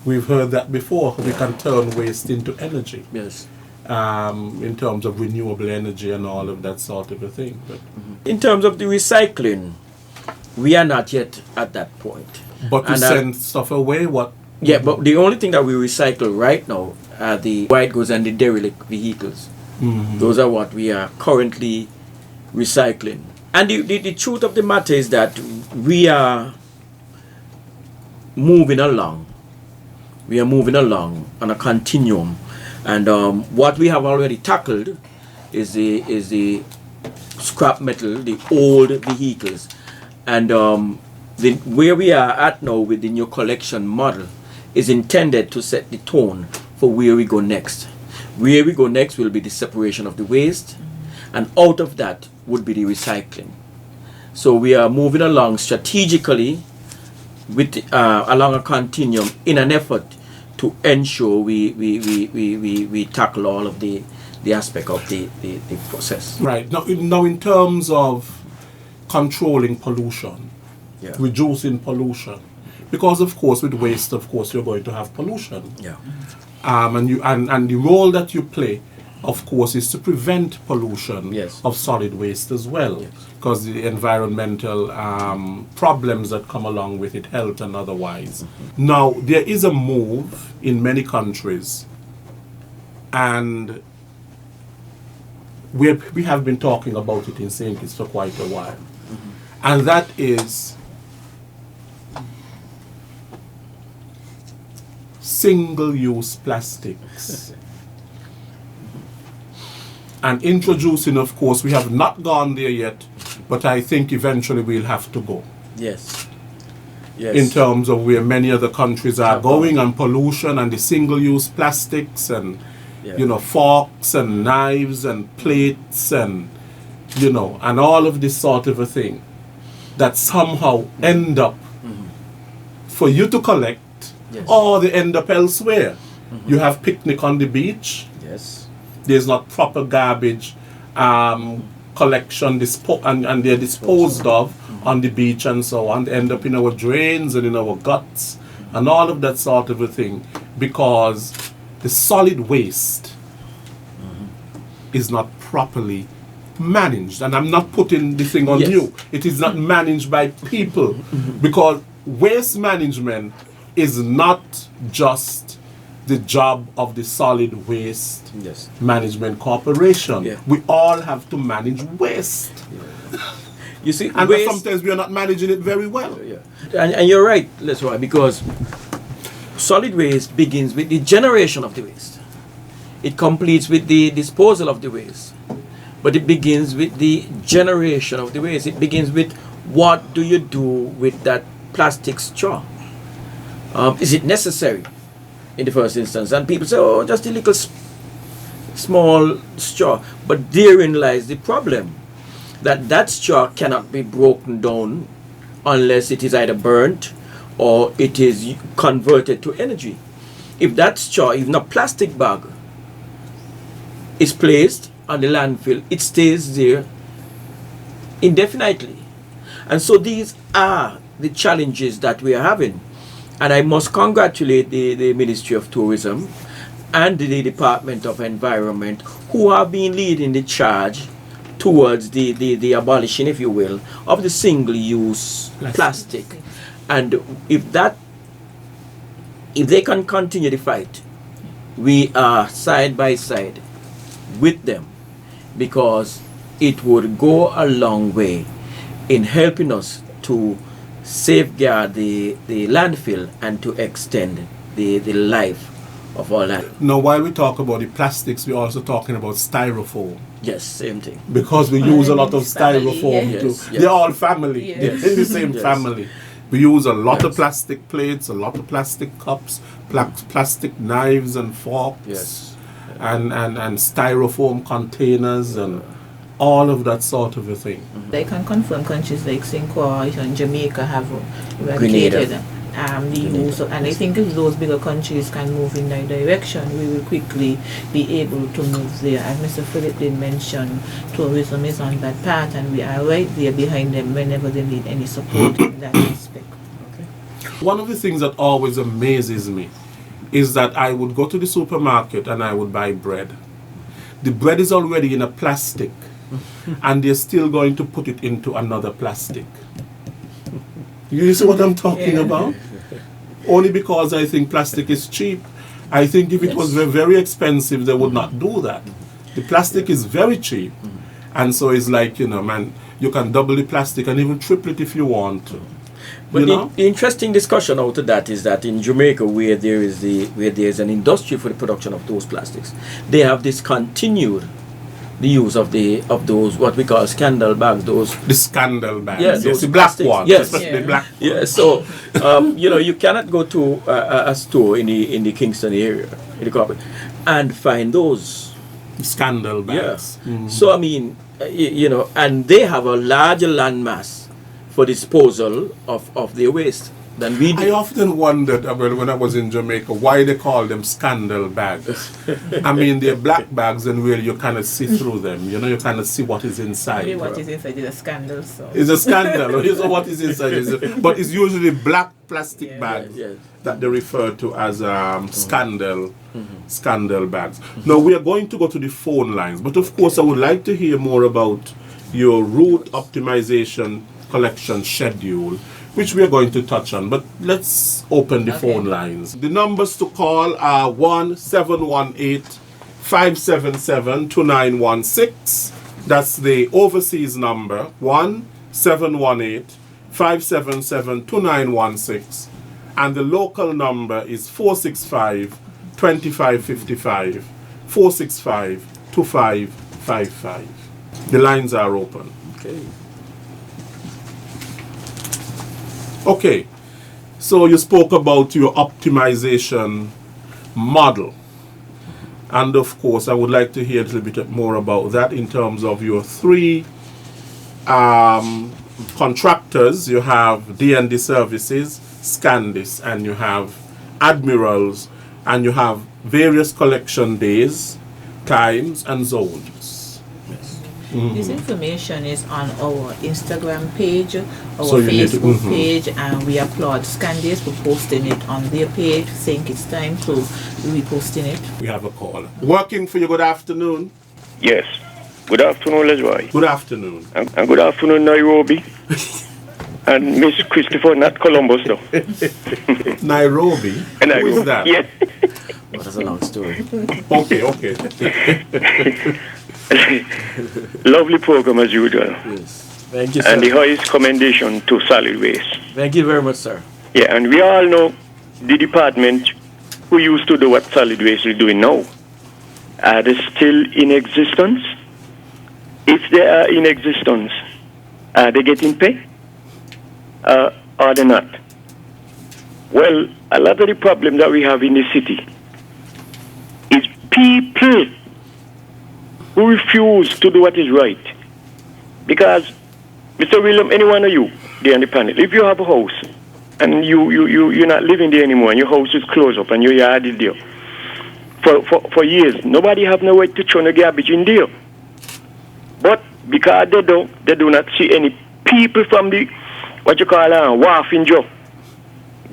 We've heard that before. We can turn waste into energy. Yes. In terms of renewable energy and all of that sort of a thing. But in terms of the recycling, we are not yet at that point. But to send stuff away, what? Yeah, but the only thing that we recycle right now are the white goods and the derelict vehicles. Those are what we are currently recycling. And the truth of the matter is that we are moving along. We are moving along on a continuum, and what we have already tackled is the scrap metal, the old vehicles, and where we are at now with the new collection model is intended to set the tone for where we go next. Where we go next will be the separation of the waste, and out of that would be the recycling. So we are moving along strategically along a continuum in an effort to ensure we tackle all of the aspect of the process. Right. Now in terms of controlling pollution, reducing pollution, because of course with waste, of course you're going to have pollution. Yeah. And the role that you play, of course, is to prevent pollution of solid waste as well, because the environmental problems that come along with it, health and otherwise. Now, there is a move in many countries, and we have been talking about it in St. Kitts for quite a while, and that is single-use plastics. And introducing, of course, we have not gone there yet, but I think eventually we'll have to go. Yes. In terms of where many other countries are going, and pollution and the single-use plastics and, forks and knives and plates and you know, and all of this sort of a thing that somehow end up for you to collect, Yes. or they end up elsewhere. You have picnic on the beach. Yes. There's not proper garbage collection and they're disposed of on the beach and so on. They end up in our drains and in our guts and all of that sort of a thing, because the solid waste is not properly managed. And I'm not putting the thing on Yes. you. It is not managed by people, because waste management is not just the job of the Solid Waste Yes. Management Corporation. Yeah. We all have to manage waste. You see, And waste, sometimes we are not managing it very well. yeah. And you're right, that's why, because solid waste begins with the generation of the waste. It completes with the disposal of the waste. But it begins with the generation of the waste. It begins with, what do you do with that plastic straw? Is it necessary in the first instance? And people say, oh, just a little small straw. But therein lies the problem, that straw cannot be broken down unless it is either burnt or it is converted to energy. If that straw, even a plastic bag, is placed on the landfill, it stays there indefinitely. And so these are the challenges that we are having. And I must congratulate the Ministry of Tourism and the Department of Environment, who have been leading the charge towards the abolishing, if you will, of the single-use plastic. And if they can continue the fight, we are side by side with them, because it would go a long way in helping us to safeguard the landfill and to extend the life of our land. Now, while we talk about the plastics, we're also talking about styrofoam. Yes, same thing. Because we use a lot of Family, styrofoam yes. too. Yes, yes. They're all family. Yes. They're in the same Yes. family. We use a lot of Yes. plastic plates, a lot of plastic cups, plastic knives and forks, Yes. and styrofoam containers and all of that sort of a thing. I can confirm countries like St. Croix and Jamaica have eradicated the use of, and I think if those bigger countries can move in that direction, we will quickly be able to move there. As Mr. Philip did mention, tourism is on that path, and we are right there behind them whenever they need any support in that aspect. One of the things that always amazes me is that I would go to the supermarket and I would buy bread. The bread is already in a plastic, and they're still going to put it into another plastic. You see what I'm talking about? Only because I think plastic is cheap. I think if it was very expensive, they would not do that. The plastic is very cheap. And so it's like, you know, man, you can double the plastic and even triple it if you want to. But You know? the interesting discussion out of that is that in Jamaica, where there is an industry for the production of those plastics, they have discontinued the use of those what we call scandal bags, those The scandal bags. Yeah, yes, those the black plastics. ones. Yes. Especially the Yeah. black yeah. So you cannot go to a store in the Kingston area in the corporate and find those. scandal bags. So I mean, and they have a larger landmass for disposal of their waste than we do. I often wondered when I was in Jamaica why they call them scandal bags. I mean, they're black bags and where you kind of see through them. You know, you kind of see what is inside. Maybe what is inside is a scandal, so. It's a scandal. You know what is inside. But it's usually black plastic bags Yes. that they refer to as scandal bags. Now, we are going to go to the phone lines. But of course, I would like to hear more about your route optimization collection schedule, which we are going to touch on. But let's open the phone lines. The numbers to call are 1-718-577-2916. That's the overseas number, 1-718-577-2916. And the local number is 465-2555, 465-2555. The lines are open. Okay. Okay, so you spoke about your optimization model. And of course, I would like to hear a little bit more about that in terms of your 3 contractors, you have D&D Services, Scandis, and you have Admirals, and you have various collection days, times, and zones. This information is on our Instagram page, our So you need to- Facebook page, and we applaud Scandis for posting it on their page. Think it's time to reposting it. We have a call. Working for you, good afternoon. Yes. Good afternoon, Leslie. Good afternoon. And good afternoon, Nairobi. And Miss Christopher, not Columbus, though. Nairobi? And Who is that? Yes. But that's a long story. Okay, okay. Lovely program as usual. Yes. Thank you, sir. And the highest commendation to solid waste. Thank you very much, sir. Yeah, and we all know the department who used to do what solid waste is doing now. Are they still in existence? If they are in existence, are they getting paid? Or they not? Well, a lot of the problem that we have in the city is people who refuse to do what is right. Because, Mr. William, any one of you there on the panel, if you have a house and you're not living there anymore and your house is closed up and your yard is there, for years, nobody have no way to throw no garbage in there. But because they do not see any people from the, what you call wharfing job,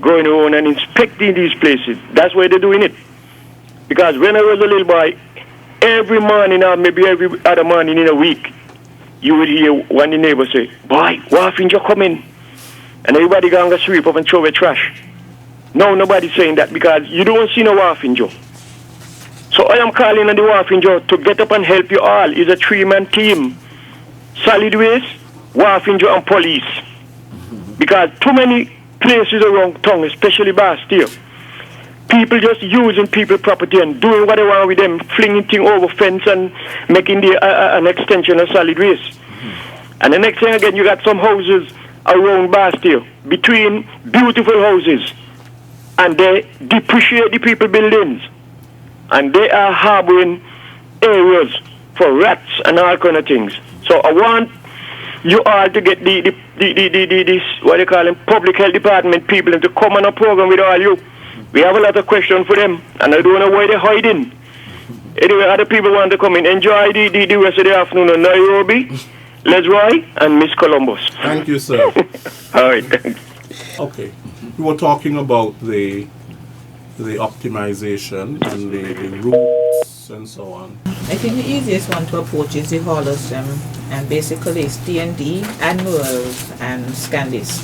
going around and inspecting these places. That's why they're doing it. Because when I was a little boy, every morning or maybe every other morning in a week, you would hear one of the neighbors say, "Boy, wharfing job coming." And everybody going to sweep up and throw away trash. No, nobody's saying that because you don't see no wharfing job. So I am calling on the wharfing job to get up and help you all. It's a three-man team. Solid waste, wharfing job, and police. Because too many places around town, especially Bastille, people just using people property and doing what they want with them, flinging things over fence and making an extension of solid waste. And the next thing again, you got some houses around Bastille, between beautiful houses, and they depreciate the people buildings. And they are harboring areas for rats and all kind of things. So I want you all to get this what they call them, public health department people to come on a program with all you. We have a lot of questions for them, and I don't know why they're hiding. Anyway, other people want to come in. Enjoy the rest of the afternoon in Nairobi, Lesroy, and Miss Columbus. Thank you, sir. All right, thanks. Okay. We were talking about the optimization and the routes and so on. I think the easiest one to approach is the haulers, and basically it's D&D, Admirals, and Scandis.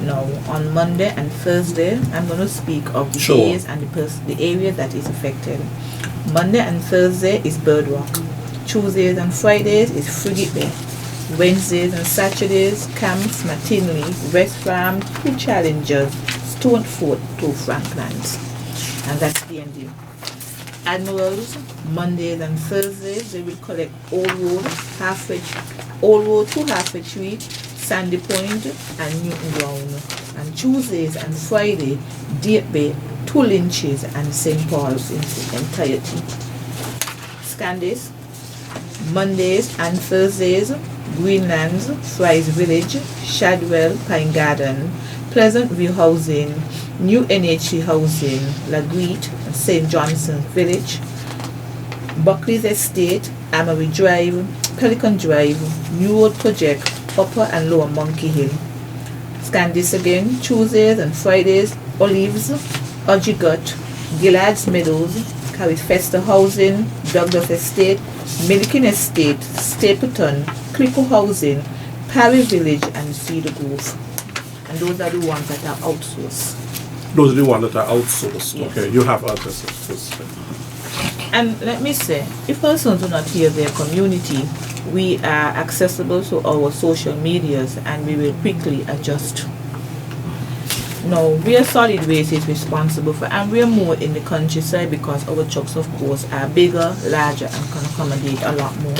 Now, on Monday and Thursday, I'm going to speak of the days and the area that is affected. Monday and Thursday is Bird Rock. Tuesdays and Fridays is Frigate Bay. Wednesdays and Saturdays, Camps, McTinley, West Farm, Two Challengers, Stone Fort, Two Franklands. And that's D&D. Admirals, Mondays and Thursdays, they will collect Old Road to Halfway Street, Sandy Point, and Newton Ground. And Tuesdays and Friday, Deep Bay, Two Lynches, and St. Paul's in its entirety. Scandis, Mondays and Thursdays, Greenlands, Fry's Village, Shadwell, Pine Garden, Pleasant View Housing, New NHC Housing, Lagreet, and St. Johnson's Village, Buckley's Estate, Amory Drive, Pelican Drive, New Road Project, Upper and Lower Monkey Hill. Scandis again, Tuesdays and Fridays, Olives, Ojigut, Gillard's Meadows, Carifesta Housing, Douglas Estate, Milliken Estate, Stapleton, Clico Housing, Parry Village, and Cedar Grove. And those are the ones that are outsourced. Those are the ones that are outsourced. Yes. Okay, you have others. And let me say, if persons do not hear their community, we are accessible to our social medias and we will quickly adjust. Now, where solid waste is responsible for, and we are more in the countryside because our trucks, of course, are bigger, larger, and can accommodate a lot more.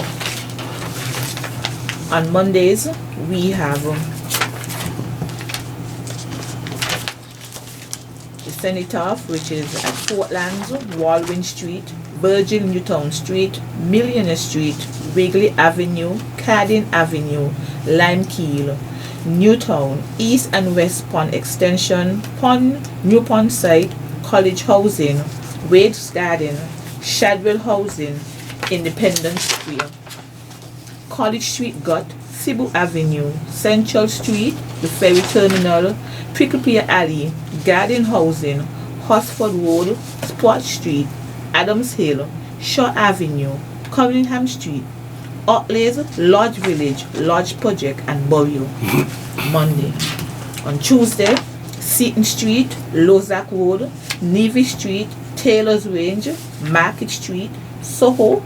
On Mondays, we have the Cenotaph, which is at Portlands, Walwyn Street, Virgin Newtown Street, Millionaire Street, Wrigley Avenue, Cardin Avenue, Limekeel, Newtown, East and West Pond Extension, New Pond Site, College Housing, Wade's Garden, Shadwell Housing, Independence Square, College Street Gut, Cebu Avenue, Central Street, the Ferry Terminal, Pricklepear Alley, Garden Housing, Hosford Road, Sport Street, Adams Hill, Shaw Avenue, Cunningham Street, Otleys, Lodge Village, Lodge Project, and Burial. Monday. On Tuesday, Seaton Street, Lozak Road, Navy Street, Taylor's Range, Market Street, Soho,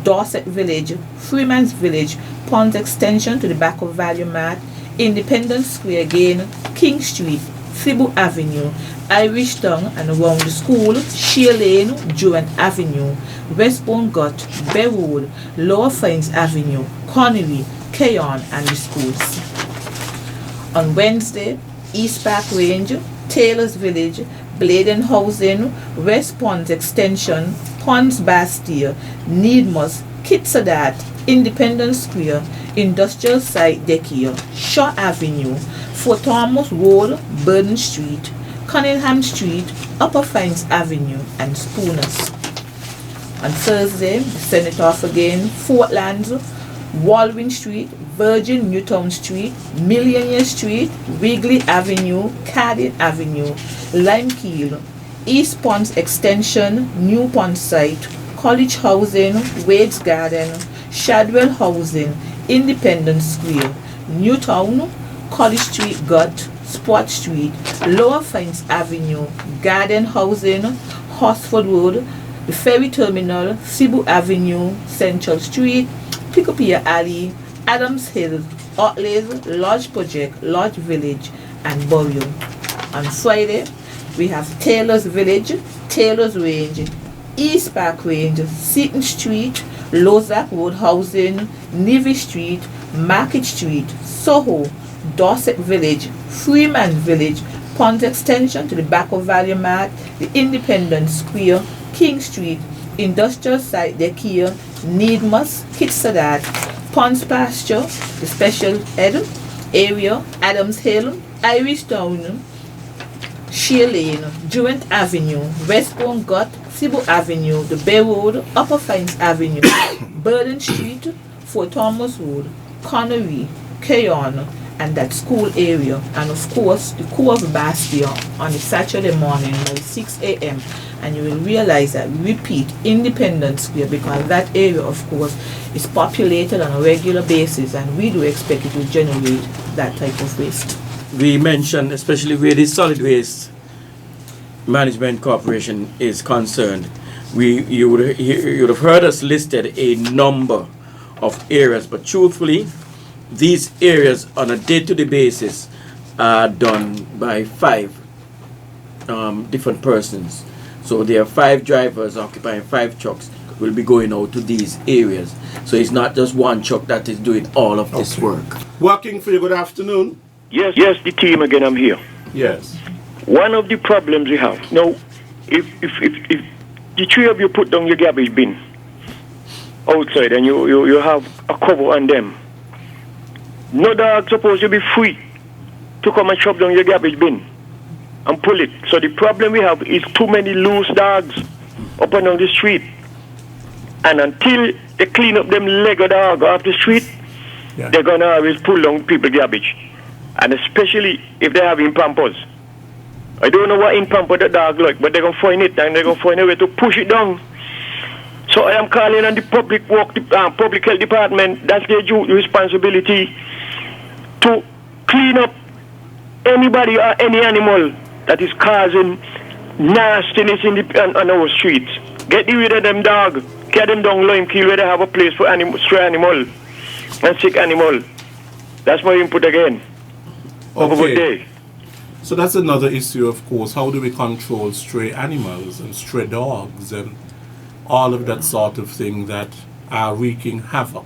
Dorset Village, Freeman's Village, Ponds Extension to the back of Value Mart, Independence Square again, King Street, Cebu Avenue, Irish Town and around the school, Sheer Lane, Durant Avenue, Westbourne Gut, Bear Road, Lower Fines Avenue, Connery, Keyon and the schools. On Wednesday, East Park Range, Taylor's Village, Bladen Housing, West Ponds Extension, Ponds Bastille, Needmos, Kitsadat, Independence Square, Industrial Site Dekia, Shaw Avenue, Fort Thomas Road, Burden Street, Cunningham Street, Upper Fines Avenue, and Spooners. On Thursday, the Senate off again, Fort Lands, Walwyn Street, Virgin Newtown Street, Millionaire Street, Wrigley Avenue, Cardin Avenue, Limekeel, East Ponds Extension, New Pond Site, College Housing, Wade's Garden, Shadwell Housing, Independence Square, Newtown, College Street Gut, Sport Street, Lower Fines Avenue, Garden Housing, Hosford Road, the Ferry Terminal, Cebu Avenue, Central Street, Pricklepear Alley, Adams Hill, Otleys, Lodge Project, Lodge Village, and Burial. On Friday, we have Taylor's Village, Taylor's Range, East Park Range, Seaton Street, Lozak Road Housing, Navy Street, Market Street, Soho, Dorset Village, Freeman Village, Ponds Extension to the back of Value Mart, the Independence Square, King Street, Industrial Site Dekia, Needmos, Kitsadat, Ponds Pasture, the Special Ed area, Adams Hill, Irish Town, Sheer Lane, Durant Avenue, Westbourne Gut, Cebu Avenue, the Bay Road, Upper Fines Avenue, Burden Street, Fort Thomas Road, Connery, Keyon, and that school area, and of course the core of Bastion on a Saturday morning by 6 a.m. and you will realize that we repeat Independence Square because that area of course is populated on a regular basis and we do expect it to generate that type of waste. We mentioned, especially where the Solid Waste Management Corporation is concerned, you would have heard us listed a number of areas, but truthfully, these areas on a day-to-day basis are done by 5 different persons. So there are 5 drivers occupying 5 trucks will be going out to these areas. So it's not just one truck that is doing all of this work. Working for you, good afternoon. Yes, the team again, I'm here. Yes. One of the problems we have, now, if the 3 of you put down your garbage bin outside and you have a cover on them, no dog supposed to be free to come and chop down your garbage bin and pull it. So the problem we have is too many loose dogs up and down the street. And until they clean up them Lego dog off the street, they're going to always pull down people's garbage. And especially if they have Pampers. I don't know what Pamper the dog like, but they're going to find it and they're going to find a way to push it down. So I am calling on the public health department, that's their responsibility, to clean up anybody or any animal that is causing nastiness on our streets. Get rid of them dog, get them down Limekeel where they have a place for stray animal and sick animal. That's my input again. Have a good day. So that's another issue, of course. How do we control stray animals and stray dogs and all of that sort of thing that are wreaking havoc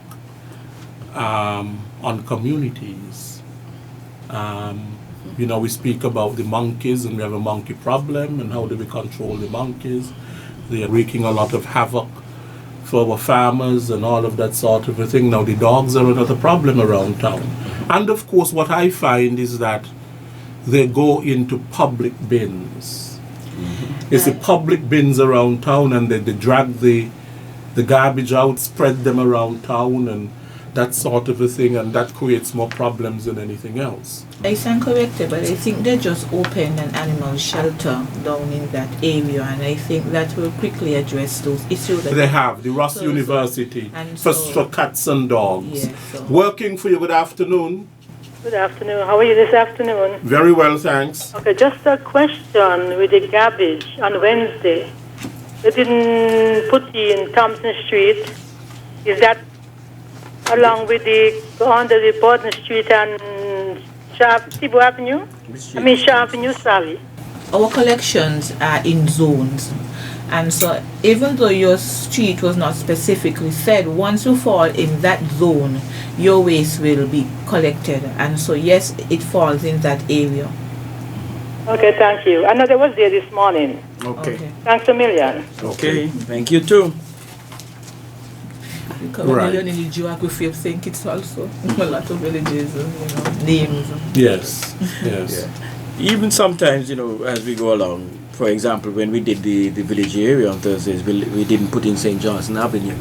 on communities? You know, we speak about the monkeys and we have a monkey problem, and how do we control the monkeys? They are wreaking a lot of havoc for our farmers and all of that sort of a thing. Now the dogs are another problem around town. And of course what I find is that they go into public bins. It's the public bins around town, and they drag the garbage out, spread them around town and that sort of a thing, and that creates more problems than anything else. I stand corrected, but I think they just opened an animal shelter down in that area, and I think that will quickly address those issues. They have the Ross So- University and for so- cats and dogs. Yeah, so- Working for you. Good afternoon. Good afternoon. How are you this afternoon? Very well, thanks. Okay, just a question with the garbage on Wednesday. They didn't put you in Thompson Street. Is that along with the under the Borden Street and Cebu Avenue? Sharp Avenue, sorry. Our collections are in zones, and so even though your street was not specifically said, once you fall in that zone, your waste will be collected, and so yes, it falls in that area. Okay, thank you. I know they was there this morning. Okay. Thanks a million. Okay. Thank you too. Because Right. when you're in the geography of St. Kitts also, a lot of villages, names. Yes, yes. Even sometimes, as we go along, for example, when we did the village area on Thursdays, we didn't put in St. Johnson Avenue,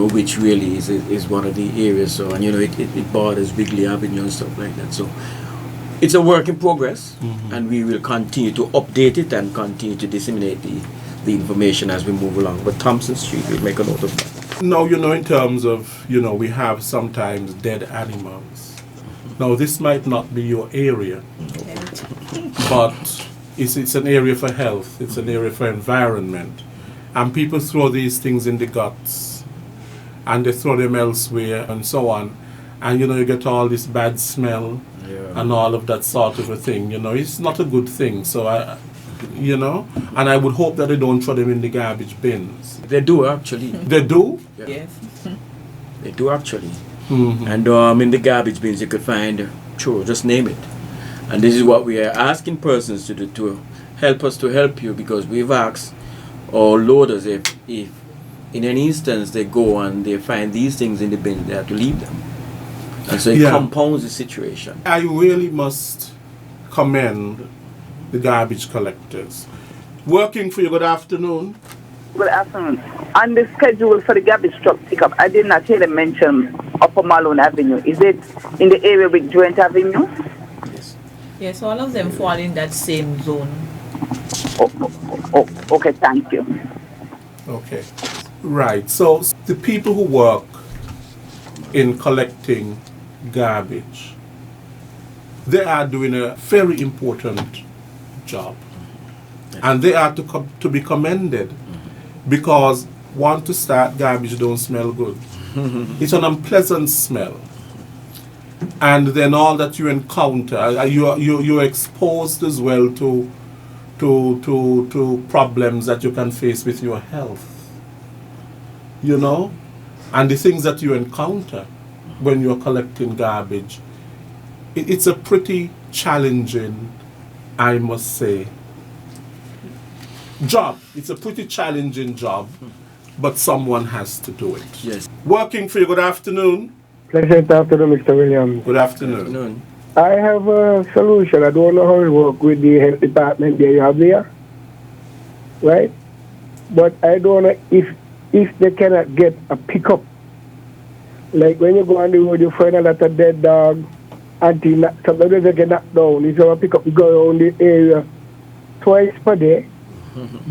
which really is one of the areas. So, and it borders Bigley Avenue and stuff like that. So, it's a work in progress, and we will continue to update it and continue to disseminate the information as we move along. But Thompson Street, we'll make a note of that. Now, in terms of, we have sometimes dead animals. Now, this might not be your area, but it's an area for health, it's an area for environment. And people throw these things in the guts, and they throw them elsewhere, and so on. And, you get all this bad smell, and all of that sort of a thing. It's not a good thing. So, and I would hope that they don't throw them in the garbage bins. They do actually. They do? Yes. They do actually. Mm-hmm. And in the garbage bins you could find, just name it. And this is what we are asking persons to do, to help us to help you, because we've asked our loaders if in any instance they go and they find these things in the bin, they have to leave them. And so it compounds the situation. I really must commend the garbage collectors. Working for you, good afternoon. Good afternoon. On the schedule for the garbage truck pickup, I did not hear them mention Upper Malone Avenue. Is it in the area with Joint Avenue? Yes. Yes, all of them fall in that same zone. Okay, thank you. Okay. Right. So the people who work in collecting garbage, they are doing a very important job. And they are to be commended, because to start, garbage don't smell good. It's an unpleasant smell. And then all that you encounter, you're exposed as well to problems that you can face with your health. And the things that you encounter when you're collecting garbage, it's a pretty challenging, I must say, job. It's a pretty challenging job, but someone has to do it. Yes. Working for you, good afternoon. Pleasant afternoon, Mr. Williams. Good afternoon. I have a solution. I don't know how it works with the health department that you have there, right? But I don't know if they cannot get a pickup. Like when you go on the road, you find a lot of dead dog, sometimes they get knocked down. If you have a pickup, you go around the area twice per day.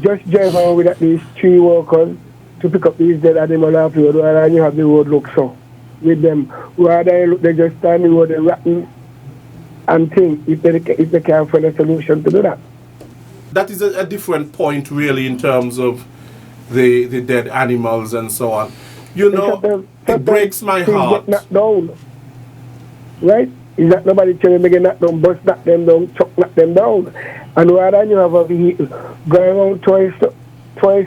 Just drive around with at least 3 workers to pick up these dead animals off the road, and you have the road look so with them. Rather they just stand the road and rotten and think if they can find a solution to do that. That is a different point, really, in terms of the dead animals and so on. It breaks my heart. Get knocked down, right? Is that nobody telling me get knocked down, bust knock them down, chuck knock them down? And rather than you have a vehicle go around twice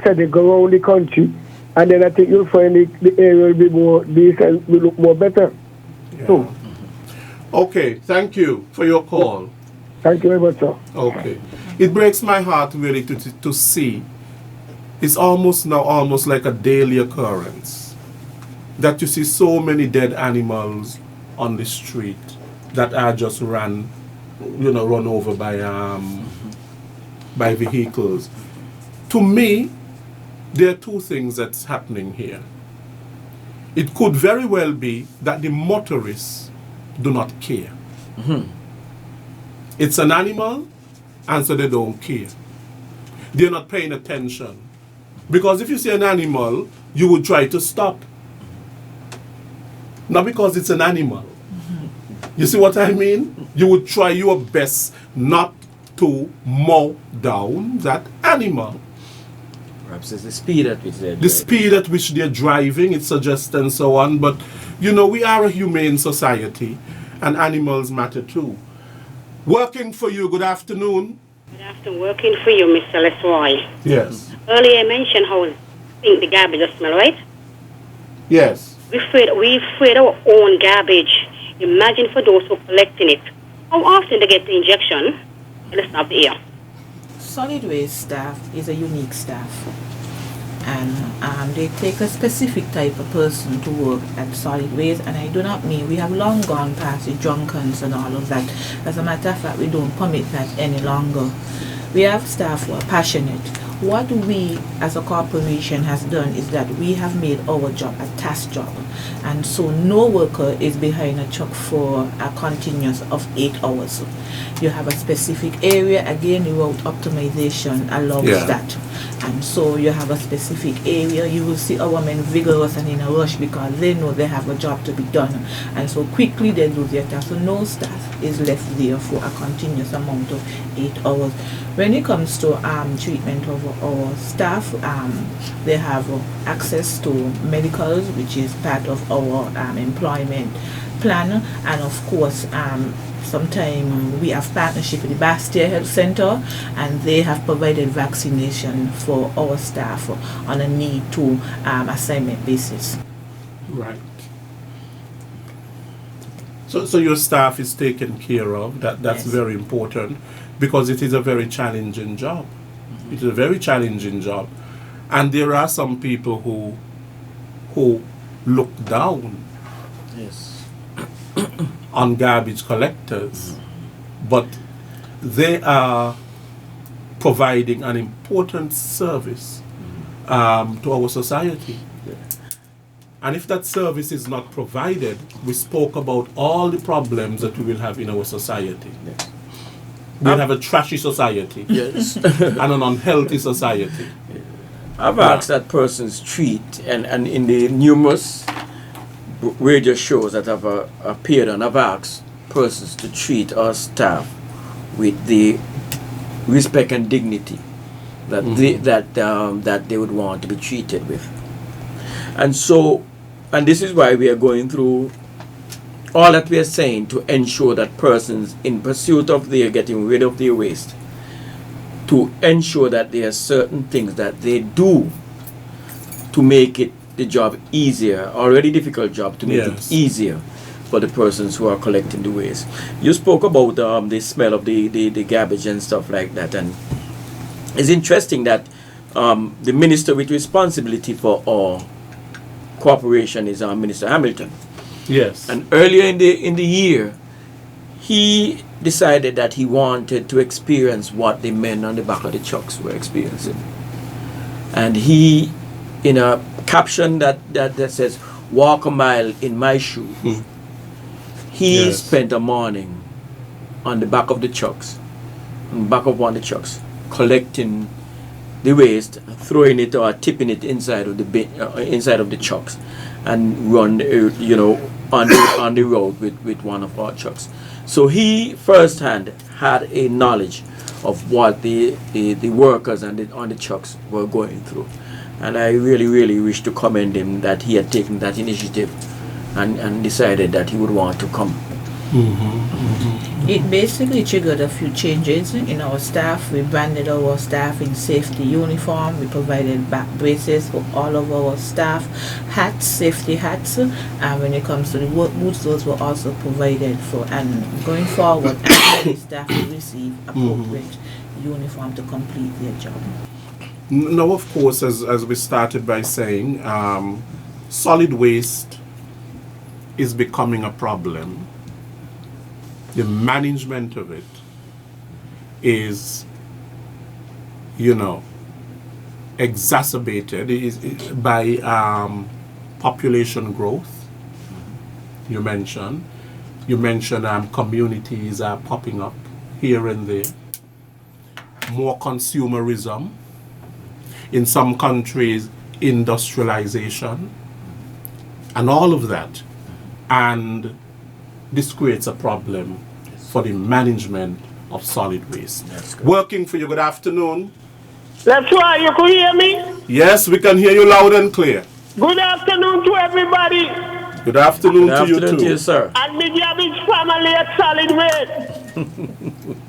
a day, go around the country, and then I think you'll find the area will be more decent, will look more better. Yeah. So, okay, thank you for your call. thank you very much, sir. Okay. It breaks my heart, really, to see It's almost like a daily occurrence that you see so many dead animals on the street that are just run over by vehicles. To me, there are two things that's happening here. It could very well be that the motorists do not care. It's an animal, and so they don't care. They're not paying attention. Because if you see an animal, you would try to stop. Not because it's an animal. You see what I mean? You would try your best not to mow down that animal. Perhaps it's the speed at which they're The speed at which they're driving, it suggests, and so on. But, we are a humane society, and animals matter too. Working for you, good afternoon. Good afternoon. Working for you, Mr. Lesroy. Yes. Earlier I mentioned how the garbage smell, right? Yes. We feed our own garbage. Imagine for those who are collecting it. How often they get the injection? Let's stop here. Solid waste staff is a unique staff, and they take a specific type of person to work at solid waste, and I do not mean we have long gone past the drunkards and all of that. As a matter of fact, we don't permit that any longer. We have staff who are passionate. What we as a corporation has done is that we have made our job a task job, and so no worker is behind a truck for a continuous of 8 hours. You have a specific area. Again, the route optimization allows that, and so you have a specific area. You will see our men vigorous and in a rush because they know they have a job to be done, and so quickly they do their task. So no staff is left there for a continuous amount of 8 hours. When it comes to treatment of our staff, they have access to medicals, which is part of our employment plan, and of course sometimes we have partnership with the Bastia Health Center, and they have provided vaccination for our staff on a need-to assignment basis. Right. So your staff is taken care of. That's Yes. very important, because it is a very challenging job. It is a very challenging job, and there are some people who look down on garbage collectors, but they are providing an important service to our society. And if that service is not provided, we spoke about all the problems that we will have in our society. We'll have a trashy society and an unhealthy society. I've asked that person's treat, and in the numerous radio shows that have appeared on, I've asked persons to treat our staff with the respect and dignity that they would want to be treated with. And so, and this is why we are going through all that we are saying to ensure that persons in pursuit of their getting rid of their waste, to ensure that there are certain things that they do to make it the job easier, already difficult job, to make it easier for the persons who are collecting the waste. You spoke about the smell of the garbage and stuff like that, and it's interesting that the minister with responsibility for our corporation is Minister Hamilton. Yes. And earlier in the year, he decided that he wanted to experience what the men on the back of the trucks were experiencing. And he, in a caption that says, "Walk a mile in my shoe," he spent a morning on the back of the trucks, on the back of one of the trucks, collecting the waste, throwing it or tipping it inside of the bin, inside of the trucks, and run, on the road with one of our trucks. So he firsthand had a knowledge of what the workers on the trucks were going through, and I really wish to commend him that he had taken that initiative and decided that he would want to come. It basically triggered a few changes in our staff. We branded our staff in safety uniform. We provided back braces for all of our staff, hats, safety hats, and when it comes to the work boots, those were also provided for. And going forward, the staff will receive appropriate uniform to complete their job. Now, of course, as we started by saying, solid waste is becoming a problem. The management of it is, exacerbated by population growth. You mentioned communities are popping up here and there. More consumerism. In some countries, industrialization. And all of that. And this creates a problem for the management of solid waste. Working for you, good afternoon. That's why you could hear me. Yes, we can hear you loud and clear. Good afternoon to everybody. Good afternoon to you too. To you, sir. And the Gabbage family at Solid Waste.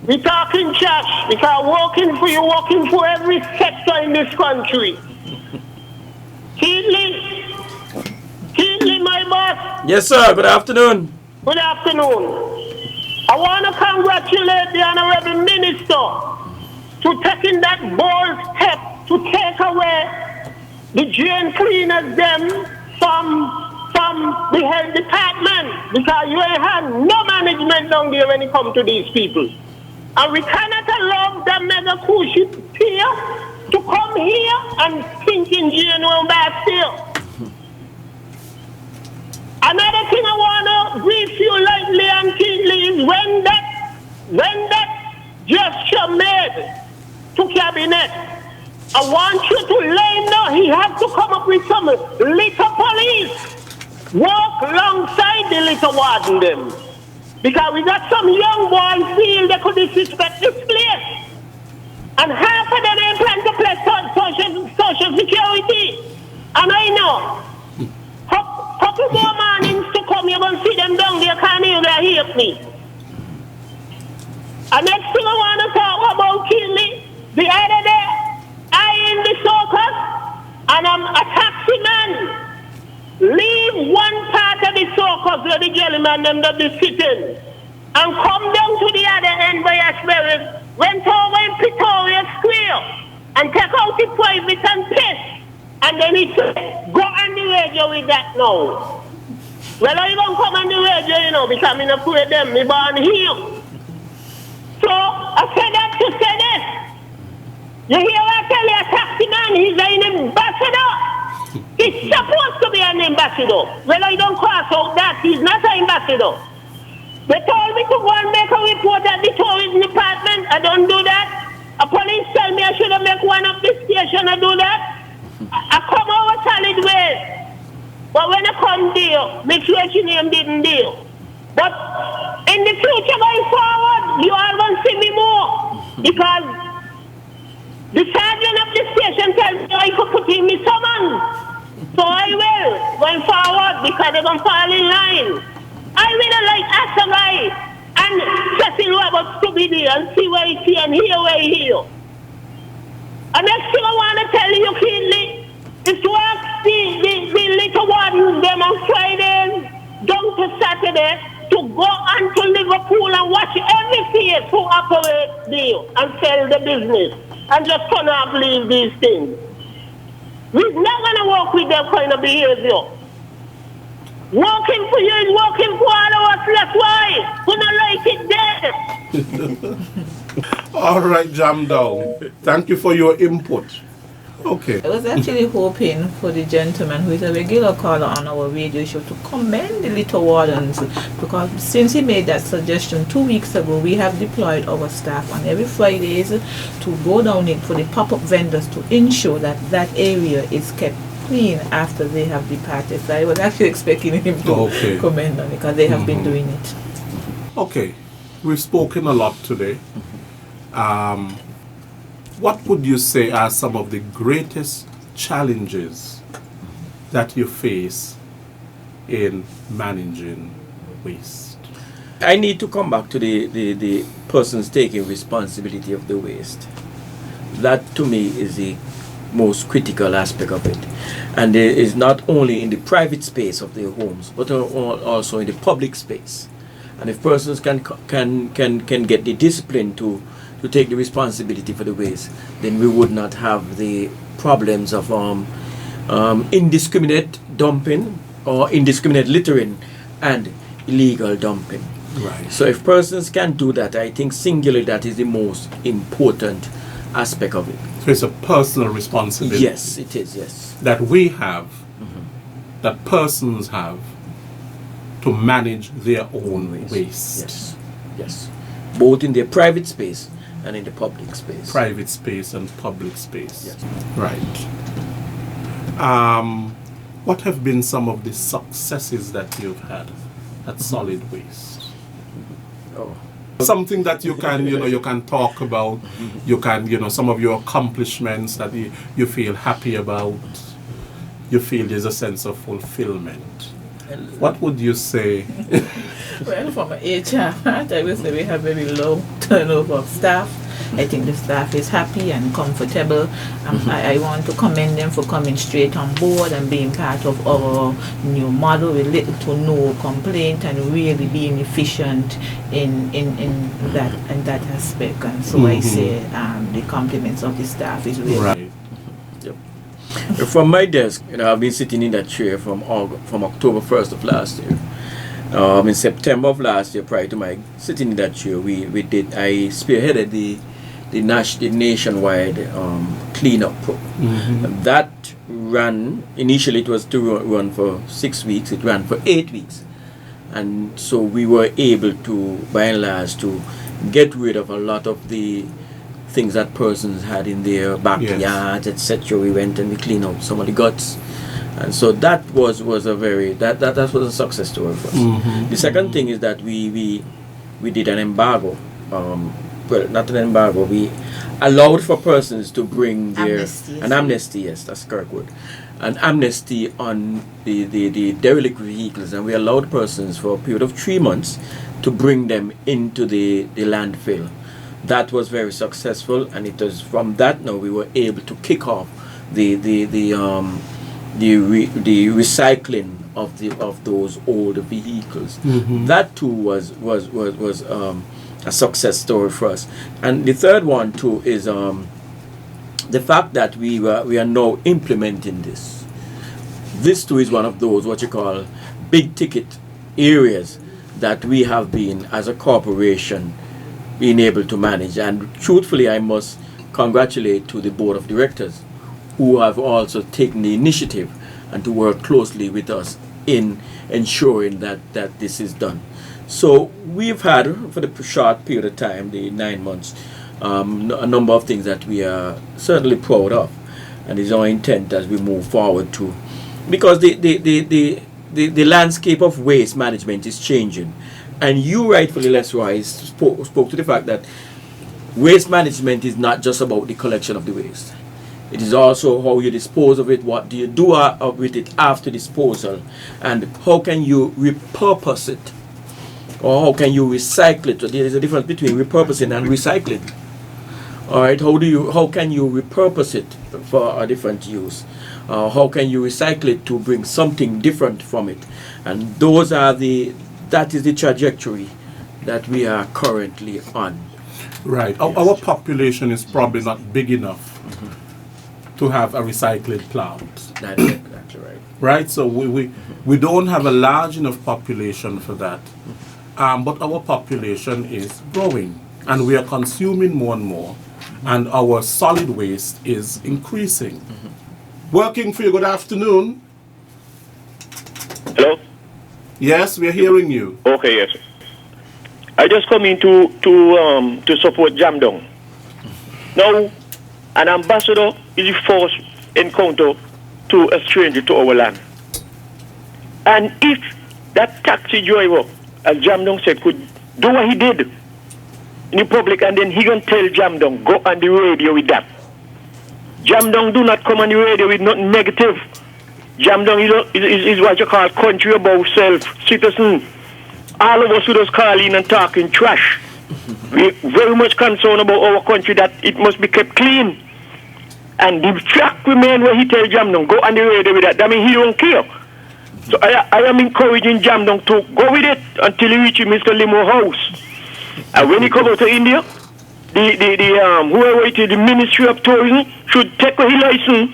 We talking cash because working for every sector in this country. Keatley, my boss. Yes, sir. Good afternoon. Good afternoon. I want to congratulate the Honorable Minister to taking that bold step to take away the drain cleaners them from the health department, because you ain't had no management down there when it comes to these people. And we cannot allow the mega cruise ship here to come here and think in drain one back here. Another thing I want to brief you lightly and keenly is when that gesture made to cabinet, I want you to let him know he has to come up with some litter police. Walk alongside the litter warden them. Because we got some young boys feel they could disrespect this place. And half of them ain't plan to play social security. And I know. Couple more mornings to come, you're going to see them down there, can't even hear me. And next thing I want to talk about Kinley, the other day, I in the circus, and I'm a taxi man. Leave one part of the circus where the gentleman them that be sitting, and come down to the other end by Ashbury, went over in Pretoria Square, and take out the private and piss. And then he said, go on the radio with that now. Well, I don't come on the radio, because I'm not afraid them, me born here. So, I said that to say this. You hear what I tell you, a taxi man, he's an ambassador. He's supposed to be an ambassador. Well, I don't cross out that, he's not an ambassador. They told me to go and make a report at the tourism department. I don't do that. A police tell me I should have make one up the station, I do that. I come over solid waste. But when I come there, make sure your name didn't deal. But in the future going forward, you all going to see me more. Because the sergeant of the station tells me I could put in me summons. So I will, going forward, because they're going to fall in line. I will like ask a guy and Cecil Roberts to be there and see where he see and hear where he hear. And next thing I want to tell you, Kinley, is to ask the little ones them on Fridays down to Saturday to go on to Liverpool and watch every face who operates there and sell the business and just cannot believe these things. We're not going to work with that kind of behavior. Working for you is working for all of us, that's why. We don't like it there. All right, Jam Down. Thank you for your input. Okay. I was actually hoping for the gentleman who is a regular caller on our radio show to commend the little wardens, because since he made that suggestion 2 weeks ago, we have deployed our staff on every Fridays to go down in for the pop-up vendors to ensure that that area is kept clean after they have departed. So I was actually expecting him to comment on it, because they have been doing it. Okay. We've spoken a lot today. What would you say are some of the greatest challenges that you face in managing waste? I need to come back to the persons taking responsibility of the waste. That to me is the most critical aspect of it. And it is not only in the private space of their homes, but also in the public space. And if persons can get the discipline to to take the responsibility for the waste, then we would not have the problems of indiscriminate dumping or indiscriminate littering and illegal dumping. Right. So if persons can do that, I think singularly that is the most important aspect of it. So it's a personal responsibility. Yes, it is, yes. That we have, that persons have, to manage their own waste. Yes, yes. Both in their private space and in the public space. Private space and public space. Yes. Right. What have been some of the successes that you've had at solid waste? Oh. Something that you can, you can talk about. You can, some of your accomplishments that you feel happy about. You feel there's a sense of fulfillment. What would you say? Well, from an HR part, I would say we have very low turnover of staff. I think the staff is happy and comfortable. I want to commend them for coming straight on board and being part of our new model with little to no complaint and really being efficient in that aspect. And so I say the compliments of the staff is really right. From my desk, I've been sitting in that chair from October 1st of last year. In September of last year, prior to my sitting in that chair, I spearheaded the nationwide cleanup program. And that ran, initially it was to run for 6 weeks, it ran for 8 weeks. And so we were able to, by and large, to get rid of a lot of the things that persons had in their backyards, etc. We went and we cleaned out some of the guts, and so that was a very that was a success story for us. The second thing is that we did an embargo. Well, not an embargo. We allowed for persons to bring their amnesty. Yes, that's the correct word. An amnesty on the derelict vehicles, and we allowed persons for a period of 3 months to bring them into the landfill. That was very successful, and it was from that now we were able to kick off the recycling of those older vehicles. That too was a success story for us. And the third one too is the fact that we are now implementing this. This too is one of those what you call big ticket areas that we have been as a corporation being able to manage. And truthfully, I must congratulate to the board of directors who have also taken the initiative and to work closely with us in ensuring that this is done. So we've had, for the short period of time, the 9 months, a number of things that we are certainly proud of, and it's our intent as we move forward to, because the landscape of waste management is changing. And you rightfully, Lesroy, spoke to the fact that waste management is not just about the collection of the waste. It is also how you dispose of it, what do you do with it after disposal, and how can you repurpose it, or how can you recycle it. So there is a difference between repurposing and recycling. All right, how can you repurpose it for a different use? How can you recycle it to bring something different from it? And that is the trajectory that we are currently on. Right. Yes. Our population is probably not big enough to have a recycling plant. That's exactly right. Right. So we don't have a large enough population for that. But our population is growing, and we are consuming more and more, and our solid waste is increasing. Working for you. Good afternoon. Hello? Yes, we are hearing you. Okay, yes. I just come in to support Jamdong. Now, an ambassador is the first encounter to a stranger to our land. And if that taxi driver, as Jamdong said, could do what he did in the public, and then he can tell Jamdong, go on the radio with that. Jamdong do not come on the radio with nothing negative. Jamdong is what you call country above self, citizen. All of us who just call in and talking trash. We very much concerned about our country, that it must be kept clean. And the fact remains where he tells Jamdong, go on the radio with that. That means he don't care. So I am encouraging Jamdong to go with it until he reaches Mr. Limo house. And when he comes out to India, whoever it is, the Ministry of Tourism should take a license,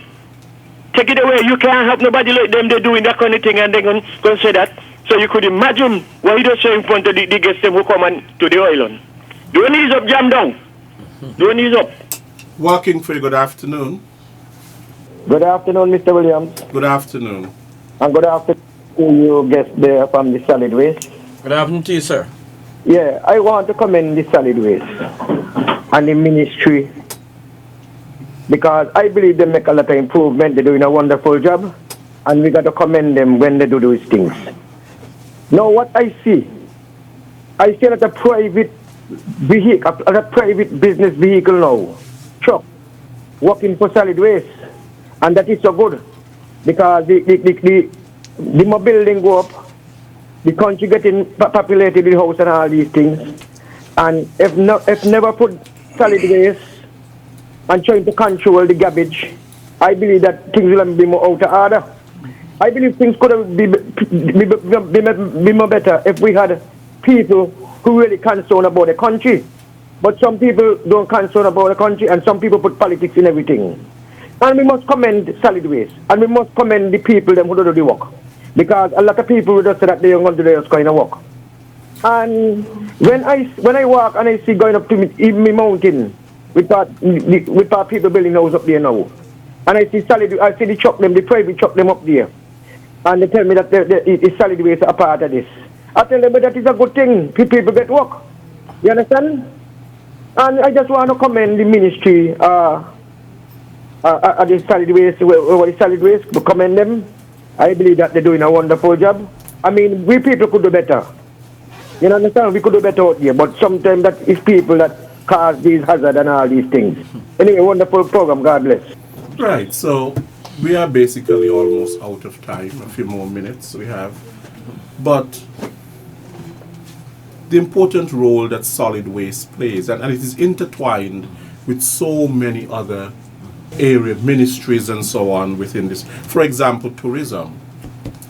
take it away. You can't have nobody like them. They're doing that kind of thing, and they're going to say that. So you could imagine what he does say in front of the guests who come to the island. Don't ease up, jam down. Don't ease up. Working for you, good afternoon. Good afternoon, Mr. Williams. Good afternoon. And good afternoon to you guests there from the solid waste. Good afternoon to you, sir. Yeah, I want to commend the solid waste and the ministry because I believe they make a lot of improvement. They're doing a wonderful job, and we got to commend them when they do those things. Now, what I see that a private vehicle, a private business vehicle now, truck, working for solid waste, and that is so good because the more building go up, the country getting populated with house and all these things, and if never put solid waste and trying to control the garbage, I believe that things will be more out of order. I believe things could be more better if we had people who really concerned about the country. But some people don't concern about the country, and some people put politics in everything. And we must commend solid waste, and we must commend the people them who do the work. Because a lot of people will just say that they are going to do this kind of work. And when I walk and I see going up to me mountain with our people building house up there now, and I see the truck them, the private truck them up there, and they tell me that the solid waste are a part of this. I tell them that is a good thing. People get work. You understand? And I just want to commend the ministry, the solid waste, over the solid waste, to commend them. I believe that they're doing a wonderful job. I mean, we people could do better. You understand? We could do better out here, but sometimes that is people that cause these hazards and all these things. Anyway, wonderful program. God bless. Right, so we are basically almost out of time. A few more minutes we have. But the important role that solid waste plays, and it is intertwined with so many other area ministries and so on within this. For example, tourism,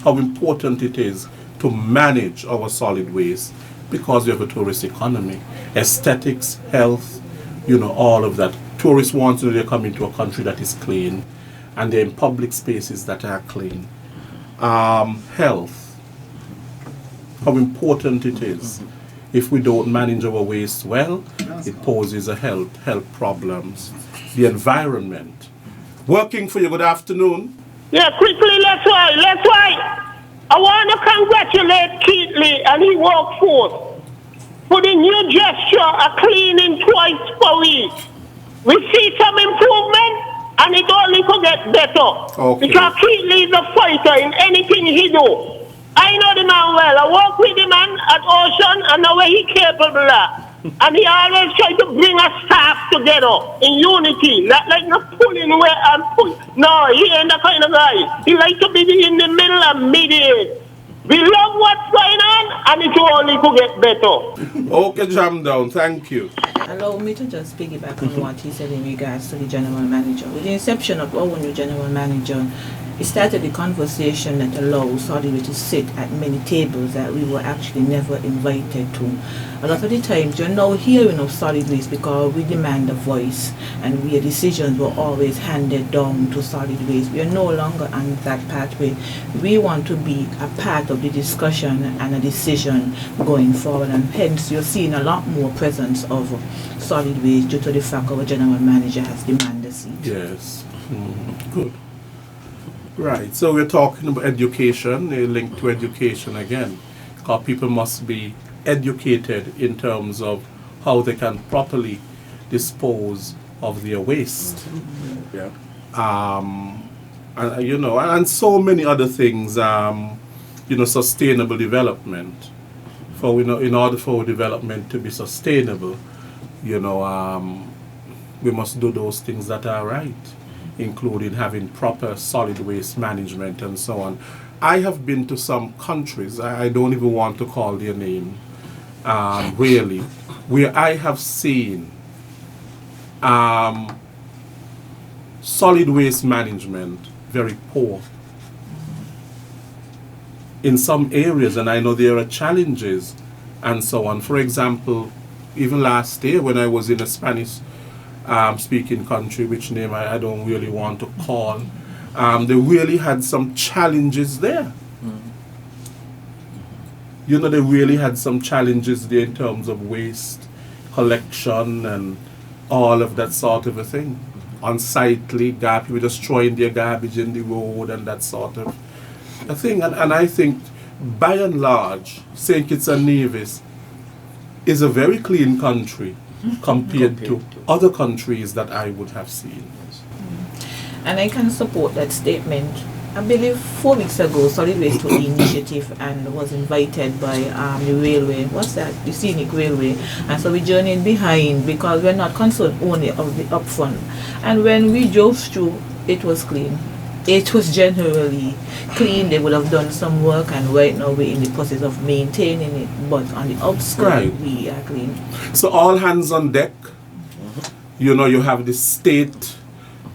how important it is to manage our solid waste because we have a tourist economy. Aesthetics, health, all of that. Tourists want to know they're coming to a country that is clean and they're in public spaces that are clean. Health, how important it is. If we don't manage our waste well, it poses a health problems. The environment. Working for you, good afternoon. Yeah, quickly, let's why. I want to congratulate Keatley and his workforce for the new gesture of cleaning twice per week. We see some improvement, and it only could get better. Okay. Because Keatley is a fighter in anything he do. I know the man well. I work with the man at Ocean, and know where he capable of. And he always try to bring a staff together in unity, not like not pulling where and pull. No, he ain't that kind of guy. He like to be in the middle and mediate. We love what's going on, and it only could get better. Okay, jam down. Thank you. Allow me to just piggyback on what he said in regards to the general manager. With the inception of our new general manager, it started the conversation that allows solid waste to sit at many tables that we were actually never invited to. A lot of the times you're now hearing of solid waste because we demand a voice, and where decisions were always handed down to solid waste. We are no longer on that pathway. We want to be a part of the discussion and a decision going forward, and hence you're seeing a lot more presence of solid waste due to the fact our general manager has demanded a seat. Yes. Good. Right, so we're talking about education, a link to education again, because people must be educated in terms of how they can properly dispose of their waste. Yeah. And so many other things, sustainable development. In order for development to be sustainable, we must do those things that are right, including having proper solid waste management and so on. I have been to some countries, I don't even want to call their name, really, where I have seen solid waste management very poor in some areas, and I know there are challenges and so on. For example, even last year when I was in a Spanish speaking country, which name I don't really want to call, they really had some challenges there. You know, they really had some challenges there in terms of waste collection and all of that sort of a thing. Unsightly garbage, people just throwing their garbage in the road and that sort of a thing. And I think, by and large, St. Kitts and Nevis is a very clean country compared to other countries that I would have seen. And I can support that statement. I believe 4 weeks ago, Solid Waste took the initiative and was invited by the railway. What's that? The scenic railway. And so we journeyed behind because we're not concerned only of the upfront. And when we drove through, it was clean. It was generally clean. They would have done some work, and right now we're in the process of maintaining it. But on the outskirts, we are clean. So all hands on deck. You know, you have the state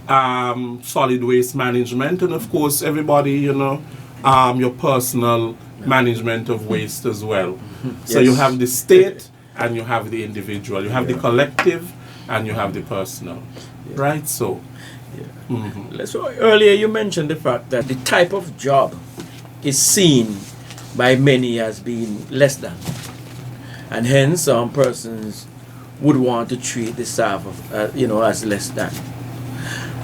solid waste management, and of course everybody, you know, your personal management of waste as well. So you have the state and you have the individual, you have the collective and you have the personal, right? So So earlier you mentioned the fact that the type of job is seen by many as being less than, and hence some persons would want to treat the staff as less than.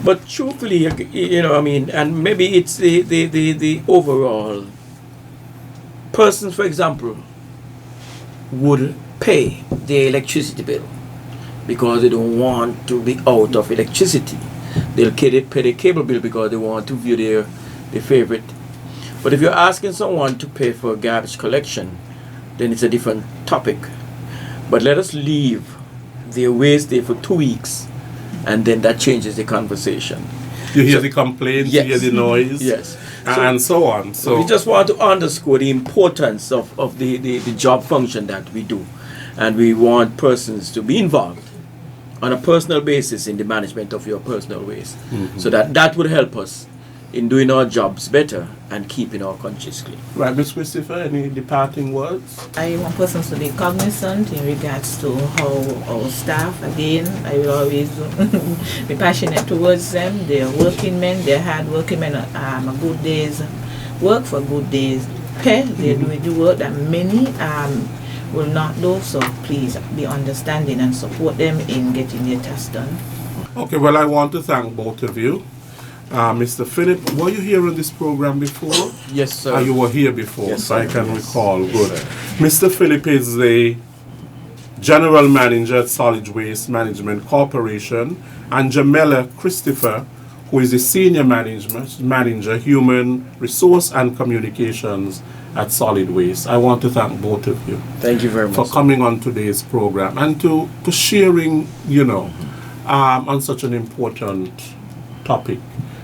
But truthfully, you know, I mean, and maybe it's the overall persons, for example, would pay their electricity bill because they don't want to be out of electricity. They'll pay their cable bill because they want to view their favorite. But if you're asking someone to pay for garbage collection, then it's a different topic. But let us leave their waste there for 2 weeks, and then that changes the conversation. You hear the complaints, you hear the noise, and so on. So we just want to underscore the importance of the job function that we do. And we want persons to be involved on a personal basis in the management of your personal waste. So that would help us in doing our jobs better and keeping our countries clean. Right, Ms. Christopher, any departing words? I want persons to be cognizant in regards to how our staff, again, I will always be passionate towards them. They're working men, they're hard working men, a good day's work for good days pay. They're doing the work that many will not do, so please be understanding and support them in getting their tasks done. Okay, well, I want to thank both of you. Mr. Philip, were you here on this program before? Yes, sir. You were here before, yes, so I can recall. Good. Yes, Mr. Philip is the General Manager at Solid Waste Management Corporation, and Jamela Christopher, who is the Senior Manager, Human Resource and Communications at Solid Waste. I want to thank both of you. Thank you very much for coming on today's program and to sharing, you know, on such an important topic,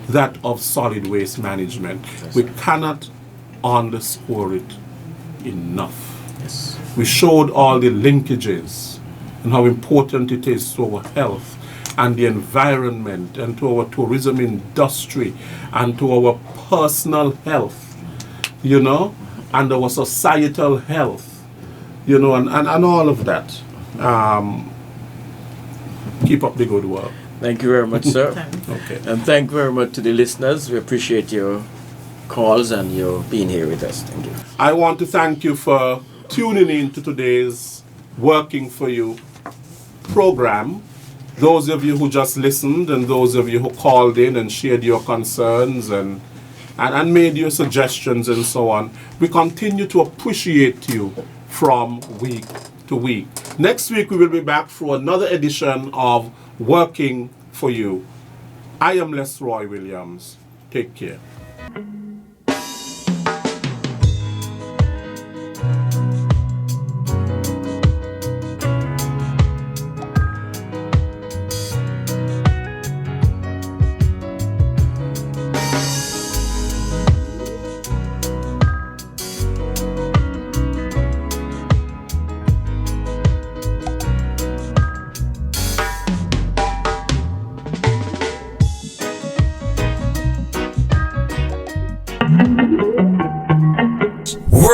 that of solid waste management. Yes, we cannot underscore it enough. Yes. We showed all the linkages and how important it is to our health and the environment and to our tourism industry and to our personal health, you know, and our societal health, you know, and all of that. Keep up the good work. Thank you very much, sir. Okay. And thank you very much to the listeners. We appreciate your calls and your being here with us. Thank you. I want to thank you for tuning in to today's Working For You program. Those of you who just listened and those of you who called in and shared your concerns and made your suggestions and so on, we continue to appreciate you from week to week. Next week we will be back for another edition of Working For You. I am Roy Williams. Take care.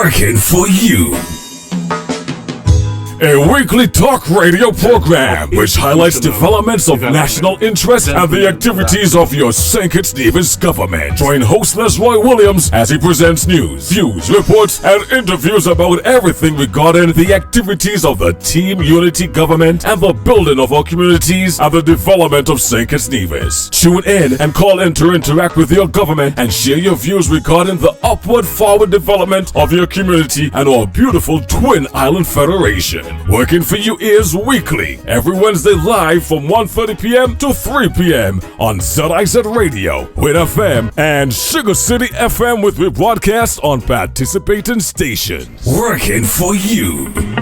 Working For You. a weekly talk radio program which highlights developments of national interest and the activities of your St. Kitts Nevis government. Join host Roy Williams as he presents news, views, reports, and interviews about everything regarding the activities of the Team Unity government and the building of our communities and the development of St. Kitts Nevis. Tune in and call in to interact with your government and share your views regarding the upward forward development of your community and our beautiful Twin Island Federation. Working for you is weekly, every Wednesday live from 1:30 p.m. to 3 p.m. on ZIZ Radio, Win FM, and Sugar City FM with rebroadcast on participating stations. Working for you.